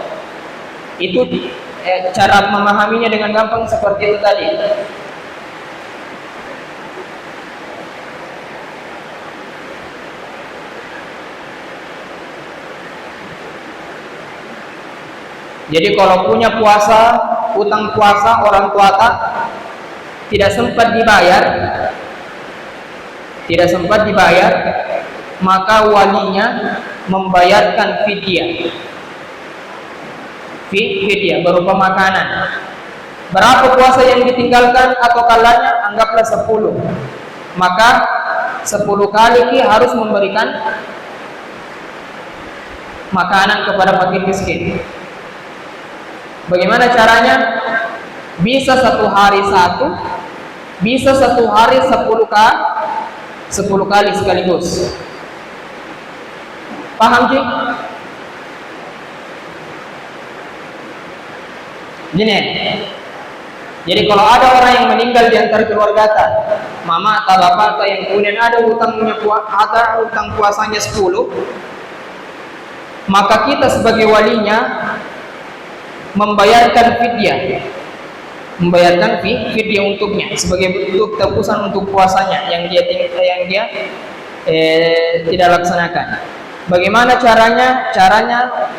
Itu cara memahaminya dengan gampang seperti itu tadi. Jadi kalau punya puasa, utang puasa orang tua tidak sempat dibayar, maka walinya membayarkan fidyah berupa makanan. Berapa puasa yang ditinggalkan atau kalanya? Anggaplah 10. Maka 10 kali harus memberikan makanan kepada fakir miskin. Bagaimana caranya? Bisa 1 hari 1, bisa 1 hari 10 kali sekaligus. Paham sih? Gini. Jadi kalau ada orang yang meninggal di antara keluarga mama atau bapak yang kemudian ada utang puasanya 10, maka kita sebagai walinya membayarkan fidyah untuknya sebagai bentuk tebusan untuk puasanya yang dia tidak laksanakan. Bagaimana caranya? Caranya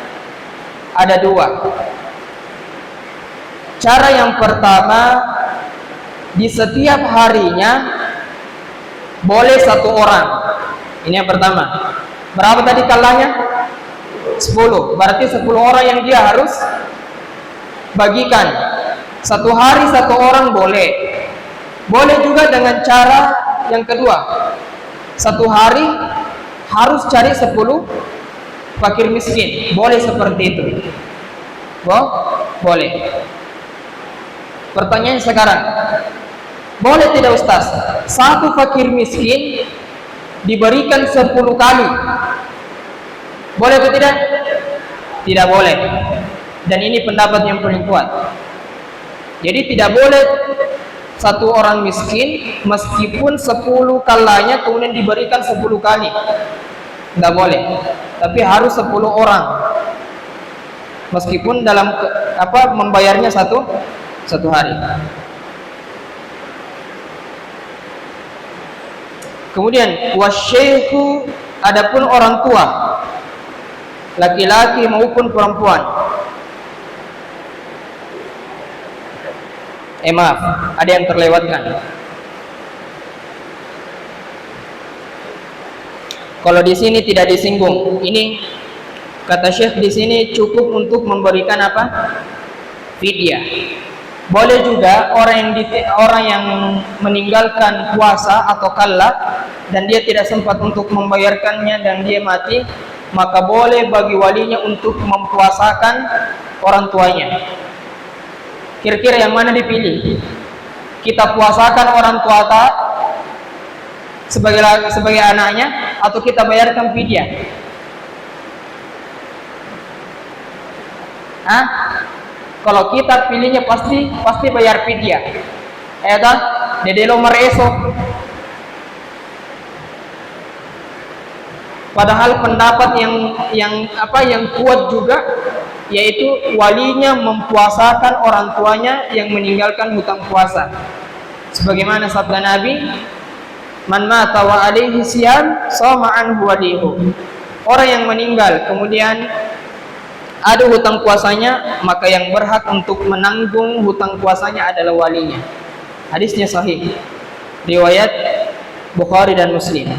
ada 2. Cara yang pertama, di setiap harinya boleh 1 orang. Ini yang pertama. Berapa tadi kalanya? 10. Berarti 10 orang yang dia harus bagikan. 1 hari 1 orang boleh. Boleh juga dengan cara yang kedua. 1 hari harus cari 10 fakir miskin. Boleh seperti itu. Boleh. Pertanyaan sekarang, boleh tidak Ustaz? 1 fakir miskin diberikan 10 kali. Boleh atau tidak? Tidak boleh. Dan ini pendapat yang paling kuat. Jadi tidak boleh 1 orang miskin meskipun 10 kalanya kemudian diberikan 10 kali. Tidak boleh. Tapi harus 10 orang. Meskipun dalam membayarnya satu hari. Kemudian wasyaihu, adapun orang tua, laki-laki maupun perempuan. Maaf, ada yang terlewatkan. Kalau di sini tidak disinggung, ini kata Syekh di sini cukup untuk memberikan fidyah. Boleh juga orang yang meninggalkan puasa atau qalla dan dia tidak sempat untuk membayarkannya dan dia mati, maka boleh bagi walinya untuk mempuasakan orang tuanya. Kira-kira yang mana dipilih? Kita puasakan orang tua sebagai anaknya atau kita bayarkan fidyah? Kalau kita pilihnya pasti bayar fidyah. Dede lo mereso. Padahal pendapat yang kuat juga yaitu walinya mempuasakan orang tuanya yang meninggalkan hutang puasa. Sebagaimana sabda Nabi, "Man mata wa alaihi siyam, shoma anhu walihu." Orang yang meninggal kemudian ada hutang puasanya, maka yang berhak untuk menanggung hutang puasanya adalah walinya. Hadisnya sahih, riwayat Bukhari dan Muslim.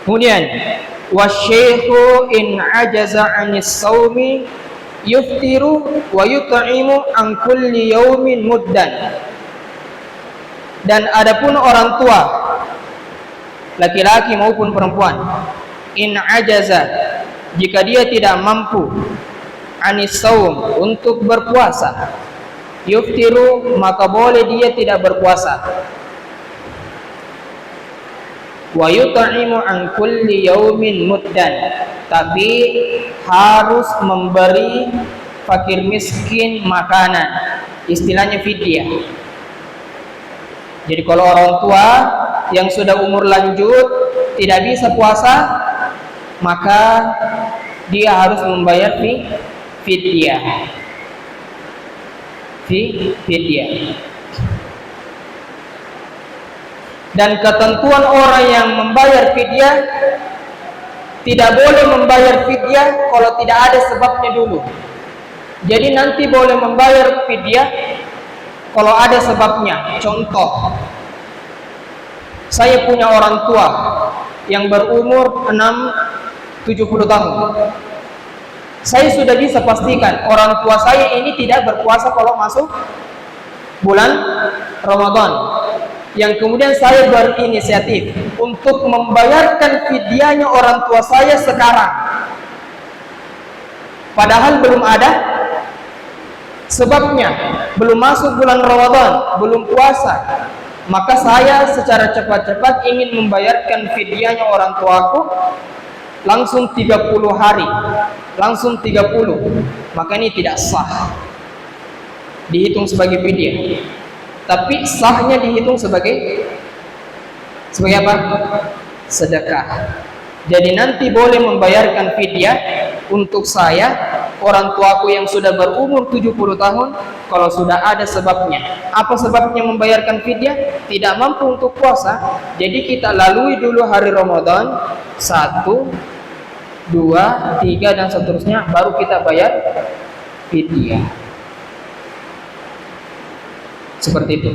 Kemudian wasyaihu in ajaza 'anis shaumi yuftiru wa yut'imu an kulli yaumin muddan. Dan adapun orang tua laki-laki maupun perempuan, in ajaza, jika dia tidak mampu, 'anis shaum, untuk berpuasa, yuftiru, maka boleh dia tidak berpuasa, wa yut'imu an kulli yaumin muddan, tapi harus memberi fakir miskin makanan, istilahnya fidyah. Jadi kalau orang tua yang sudah umur lanjut tidak bisa puasa, maka dia harus membayar fidyah. Fidyah. Dan ketentuan orang yang membayar fidyah, tidak boleh membayar fidyah kalau tidak ada sebabnya dulu. Jadi nanti boleh membayar fidyah kalau ada sebabnya. Contoh, saya punya orang tua yang berumur 70 tahun. Saya sudah bisa pastikan orang tua saya ini tidak berpuasa kalau masuk bulan Ramadan. Yang kemudian saya berinisiatif untuk membayarkan fidyahnya orang tua saya sekarang, padahal belum ada sebabnya, belum masuk bulan Ramadan, belum puasa. Maka saya secara cepat-cepat ingin membayarkan fidyahnya orang tuaku langsung 30 hari, langsung 30. Maka ini tidak sah dihitung sebagai fidyah, tapi sahnya dihitung sebagai apa? Sedekah. Jadi nanti boleh membayarkan fidyah untuk saya, orang tuaku yang sudah berumur 70 tahun, kalau sudah ada sebabnya. Apa sebabnya membayarkan fidyah? Tidak mampu untuk puasa, jadi kita lalui dulu hari Ramadan 1, 2, 3 dan seterusnya, baru kita bayar fidyah. Seperti itu.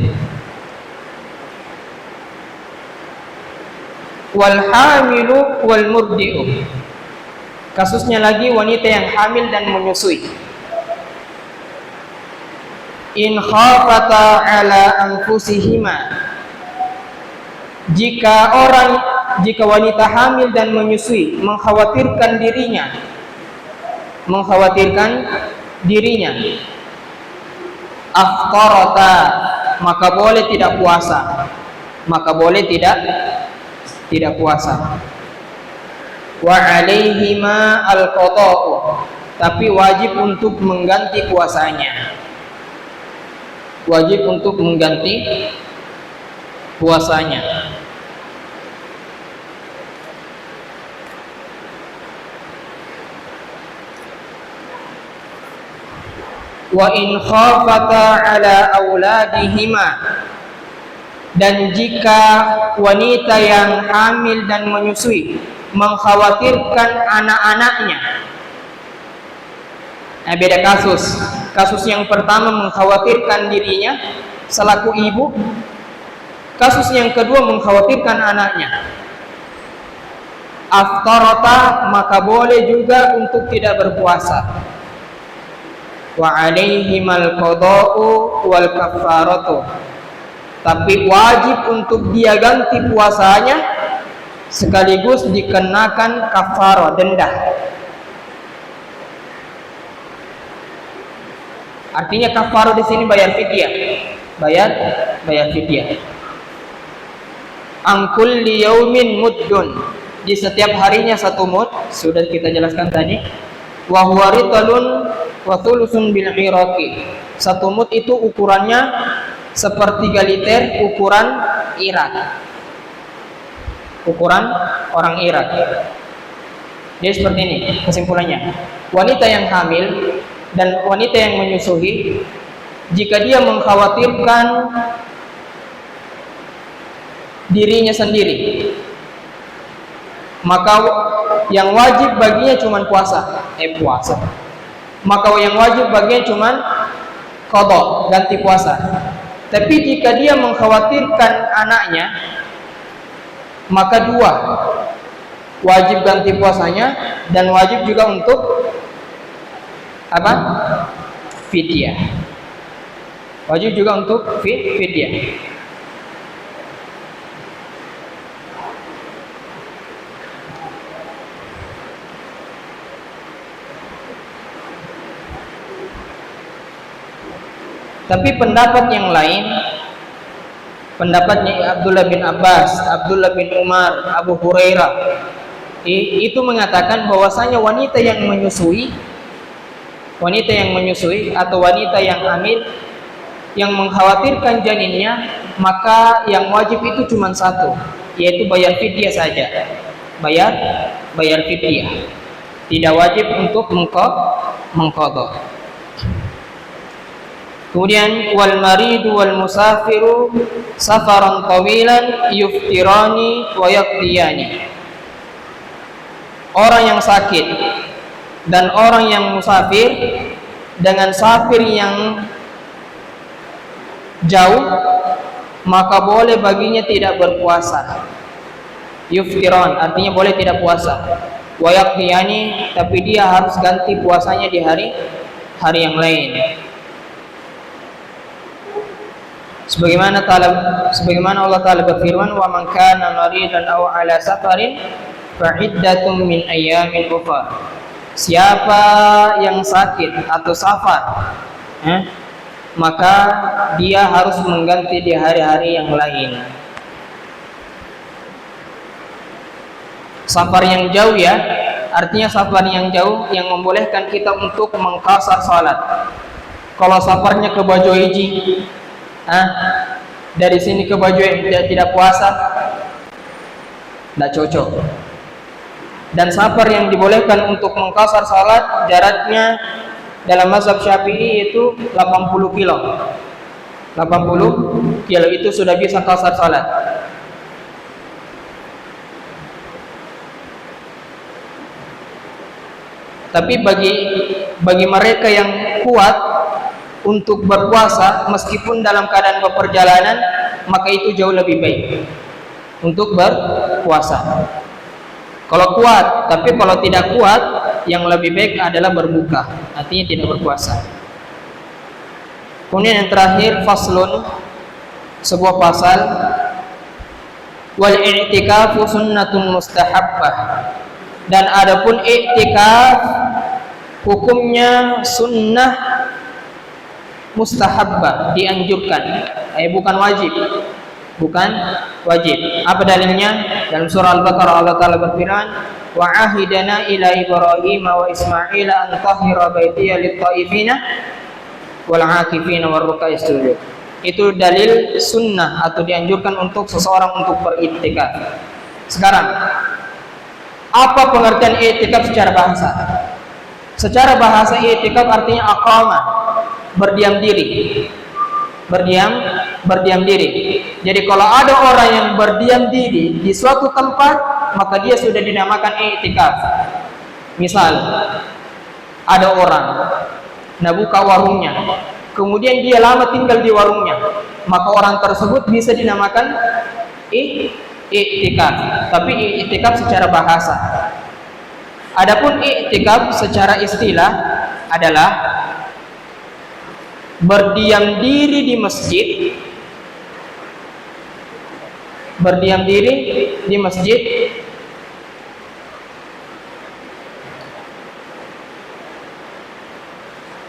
Wal hamilu wal murdi'u. Kasusnya lagi wanita yang hamil dan menyusui. In khafata ala anfusihima. Jika wanita hamil dan menyusui mengkhawatirkan dirinya, aftarata, maka boleh tidak puasa, wa alaihima al-qada'u, tapi wajib untuk mengganti puasanya, wa in khafata ala auladihima, dan jika wanita yang hamil dan menyusui mengkhawatirkan anak-anaknya. Beda kasus. Kasus yang pertama mengkhawatirkan dirinya selaku ibu, kasus yang kedua mengkhawatirkan anaknya. Aftarata, maka boleh juga untuk tidak berpuasa. Wa alaihimal qada'u wal kafaratu, tapi wajib untuk dia ganti puasanya sekaligus dikenakan kafarah, denda. Artinya kafarah di sini bayar fidyah. Bayar fidyah. An kulli yaumin muddun, di setiap harinya 1 mud, sudah kita jelaskan tadi. Wa huwa ritalun wa thulusun bil iraqi. 1 mud itu ukurannya sepertiga liter ukuran Irak. Ukuran orang Irak. Jadi seperti ini kesimpulannya. Wanita yang hamil dan wanita yang menyusui, jika dia mengkhawatirkan dirinya sendiri, maka yang wajib baginya cuma puasa. Maka yang wajib baginya cuma qadha, ganti puasa. Tapi jika dia mengkhawatirkan anaknya, maka dua, wajib ganti puasanya dan wajib juga untuk apa? Fidyah. Wajib juga untuk fidyah. Tapi pendapat yang lain, pendapatnya Abdullah bin Abbas, Abdullah bin Umar, Abu Hurairah, itu mengatakan bahwasanya wanita yang menyusui atau wanita yang hamil yang mengkhawatirkan janinnya, maka yang wajib itu cuma satu, yaitu bayar fidyah saja. Bayar fidyah. Tidak wajib untuk mengqadha. Kemudian wal maridu wal musafiru safaran tawilan yuftirani wa yaqdiyani. Orang yang sakit dan orang yang musafir dengan safir yang jauh, maka boleh baginya tidak berpuasa. Yuftiran artinya boleh tidak puasa. Wa yaqdiyani, tapi dia harus ganti puasanya di hari yang lain. Sebagaimana Allah Ta'ala berfirman, wa man kana maridan aw ala safarin fa iddatun min ayyamin ukhra. Siapa yang sakit atau safar, maka dia harus mengganti di hari-hari yang lain. Safar yang jauh ya, artinya safar yang jauh yang membolehkan kita untuk mengqasar salat. Kalau safarnya ke Bajoiji, dari sini ke Bajoe tidak puasa, tidak cocok. Dan safar yang dibolehkan untuk mengqasar salat jaraknya dalam mazhab Syafi'i itu 80 kilo. 80 kilo itu sudah bisa qasar salat. Tapi bagi mereka yang kuat untuk berpuasa meskipun dalam keadaan perjalanan, maka itu jauh lebih baik untuk berpuasa. Kalau kuat, tapi kalau tidak kuat, yang lebih baik adalah berbuka, artinya tidak berpuasa. Kemudian yang terakhir, faslun, sebuah pasal, wal i'tikafu sunnatun mustahabbah. Dan adapun i'tikaf hukumnya sunnah mustahabbah, dianjurkan, bukan wajib. Apa dalilnya? Dalam surah Al-Baqarah Allah Ta'ala berfirman, wa ahidana ila Ibrahim wa Ismail an tahhira baitiya lit-taifina wal 'akifina war ruk'is sujud. Itu dalil sunnah atau dianjurkan untuk seseorang untuk beriktikaf. Sekarang, apa pengertian iktikaf secara bahasa? Secara bahasa iktikaf artinya aqama, berdiam diri. Berdiam diri. Jadi kalau ada orang yang berdiam diri di suatu tempat, maka dia sudah dinamakan i'tikaf. Misal ada orang buka warungnya, kemudian dia lama tinggal di warungnya, maka orang tersebut bisa dinamakan i'tikaf. Tapi i'tikaf secara bahasa. Adapun i'tikaf secara istilah adalah berdiam diri di masjid,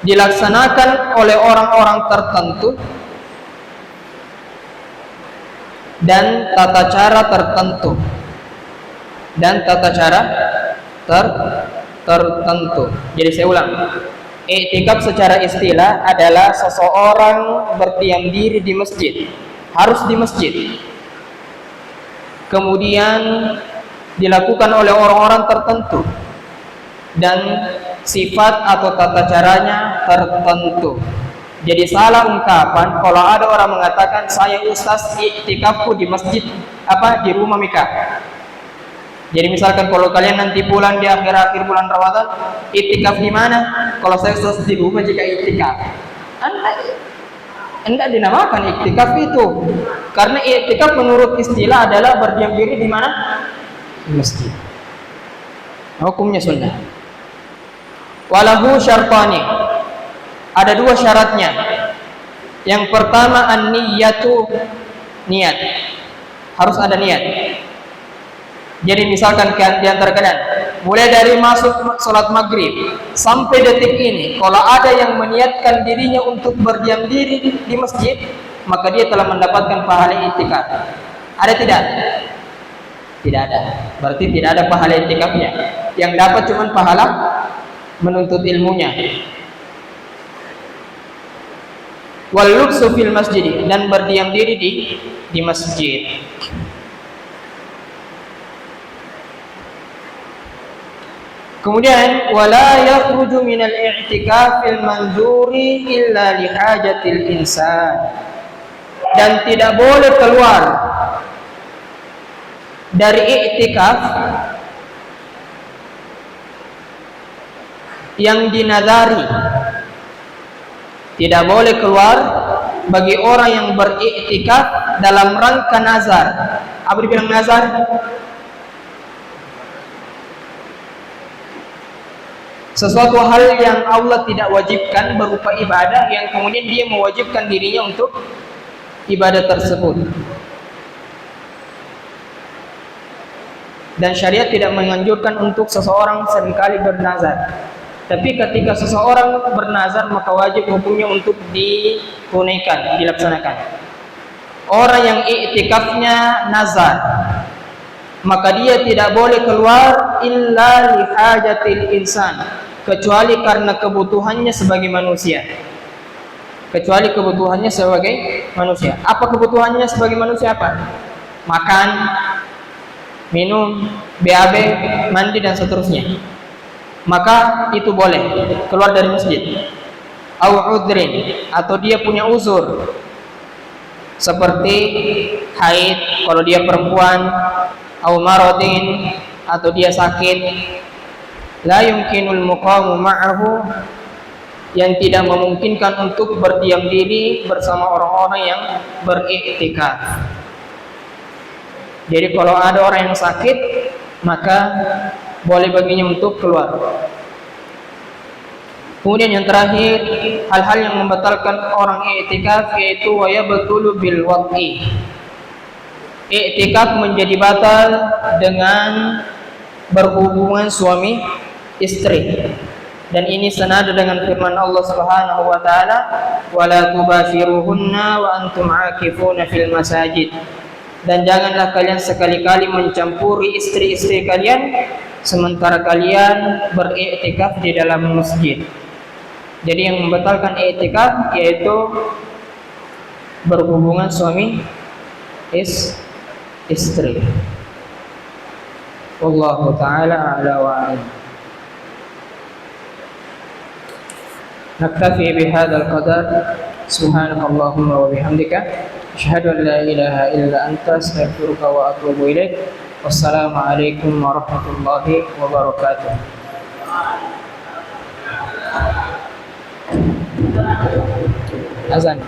dilaksanakan oleh orang-orang tertentu dan tata cara tertentu Jadi saya ulang, Iktikaf secara istilah adalah seseorang berdiam diri di masjid, harus di masjid. Kemudian dilakukan oleh orang-orang tertentu dan sifat atau tata caranya tertentu. Jadi salah ungkapan kalau ada orang mengatakan saya ustaz iktikafku di masjid di rumah Mika. Jadi misalkan kalau kalian nanti pulang di akhir-akhir bulan Ramadan, iktikaf di mana? Kalau saya ustaz di rumah jika iktikaf. Anda dinamakan iktikaf itu. Karena iktikaf menurut istilah adalah berdiam diri di mana? Di masjid. Hukumnya sunnah. Walahu syartani. Ada dua syaratnya. Yang pertama an-niyatu, niat. Harus ada niat. Jadi misalkan di antara kalian mulai dari masuk sholat maghrib sampai detik ini, kalau ada yang meniatkan dirinya untuk berdiam diri di masjid, maka dia telah mendapatkan pahala iktikaf. Ada tidak? Tidak ada. Berarti tidak ada pahala iktikafnya. Yang dapat cuma pahala menuntut ilmunya. Wal lubsu fil masjid, dan berdiam diri di masjid. Kemudian wala yakhruju minal i'tikafil manzuri illa lihajatil insan, dan tidak boleh keluar dari i'tikaf yang dinazari. Tidak boleh keluar bagi orang yang beriktikaf dalam rangka nazar. Apa dibilang nazar? Sesuatu hal yang Allah tidak wajibkan berupa ibadah, yang kemudian dia mewajibkan dirinya untuk ibadah tersebut. Dan syariat tidak menganjurkan untuk seseorang seringkali bernazar. Tapi ketika seseorang bernazar, maka wajib hukumnya untuk ditunaikan, dilaksanakan. Orang yang iktikafnya nazar, maka dia tidak boleh keluar illa lihajatil insan, kecuali karena kebutuhannya sebagai manusia. Kecuali kebutuhannya sebagai manusia. Apa kebutuhannya sebagai manusia apa? Makan, minum, BAB, mandi dan seterusnya. Maka itu boleh keluar dari masjid. Au udrin, atau dia punya uzur seperti haid kalau dia perempuan, au maradin, atau dia sakit, la yumkinul muqamu ma'ahu, yang tidak memungkinkan untuk berdiam diri bersama orang-orang yang beriktikaf. Jadi kalau ada orang yang sakit, maka boleh baginya untuk keluar. Kemudian yang terakhir, hal-hal yang membatalkan orang iktikaf yaitu waya betulu bil waqi. Iktikaf menjadi batal dengan berhubungan suami istri. Dan ini senada dengan firman Allah Subhanahu wa taala, "Wala tubashiruhunna wa antum 'akifuna fil masajid." Dan janganlah kalian sekali-kali mencampuri istri-istri kalian sementara kalian beriktikaf di dalam masjid. Jadi yang membatalkan iktikaf yaitu berhubungan suami istri. Wallahu ta'ala a'la wa a'lam. Naktafi bihadzal qadar. Subhanakallahumma wa bihamdika asyhadu an la ilaha illa anta astaghfiruka wa atubu ilaik. Wassalamualaikum warahmatullahi wabarakatuh. Azan.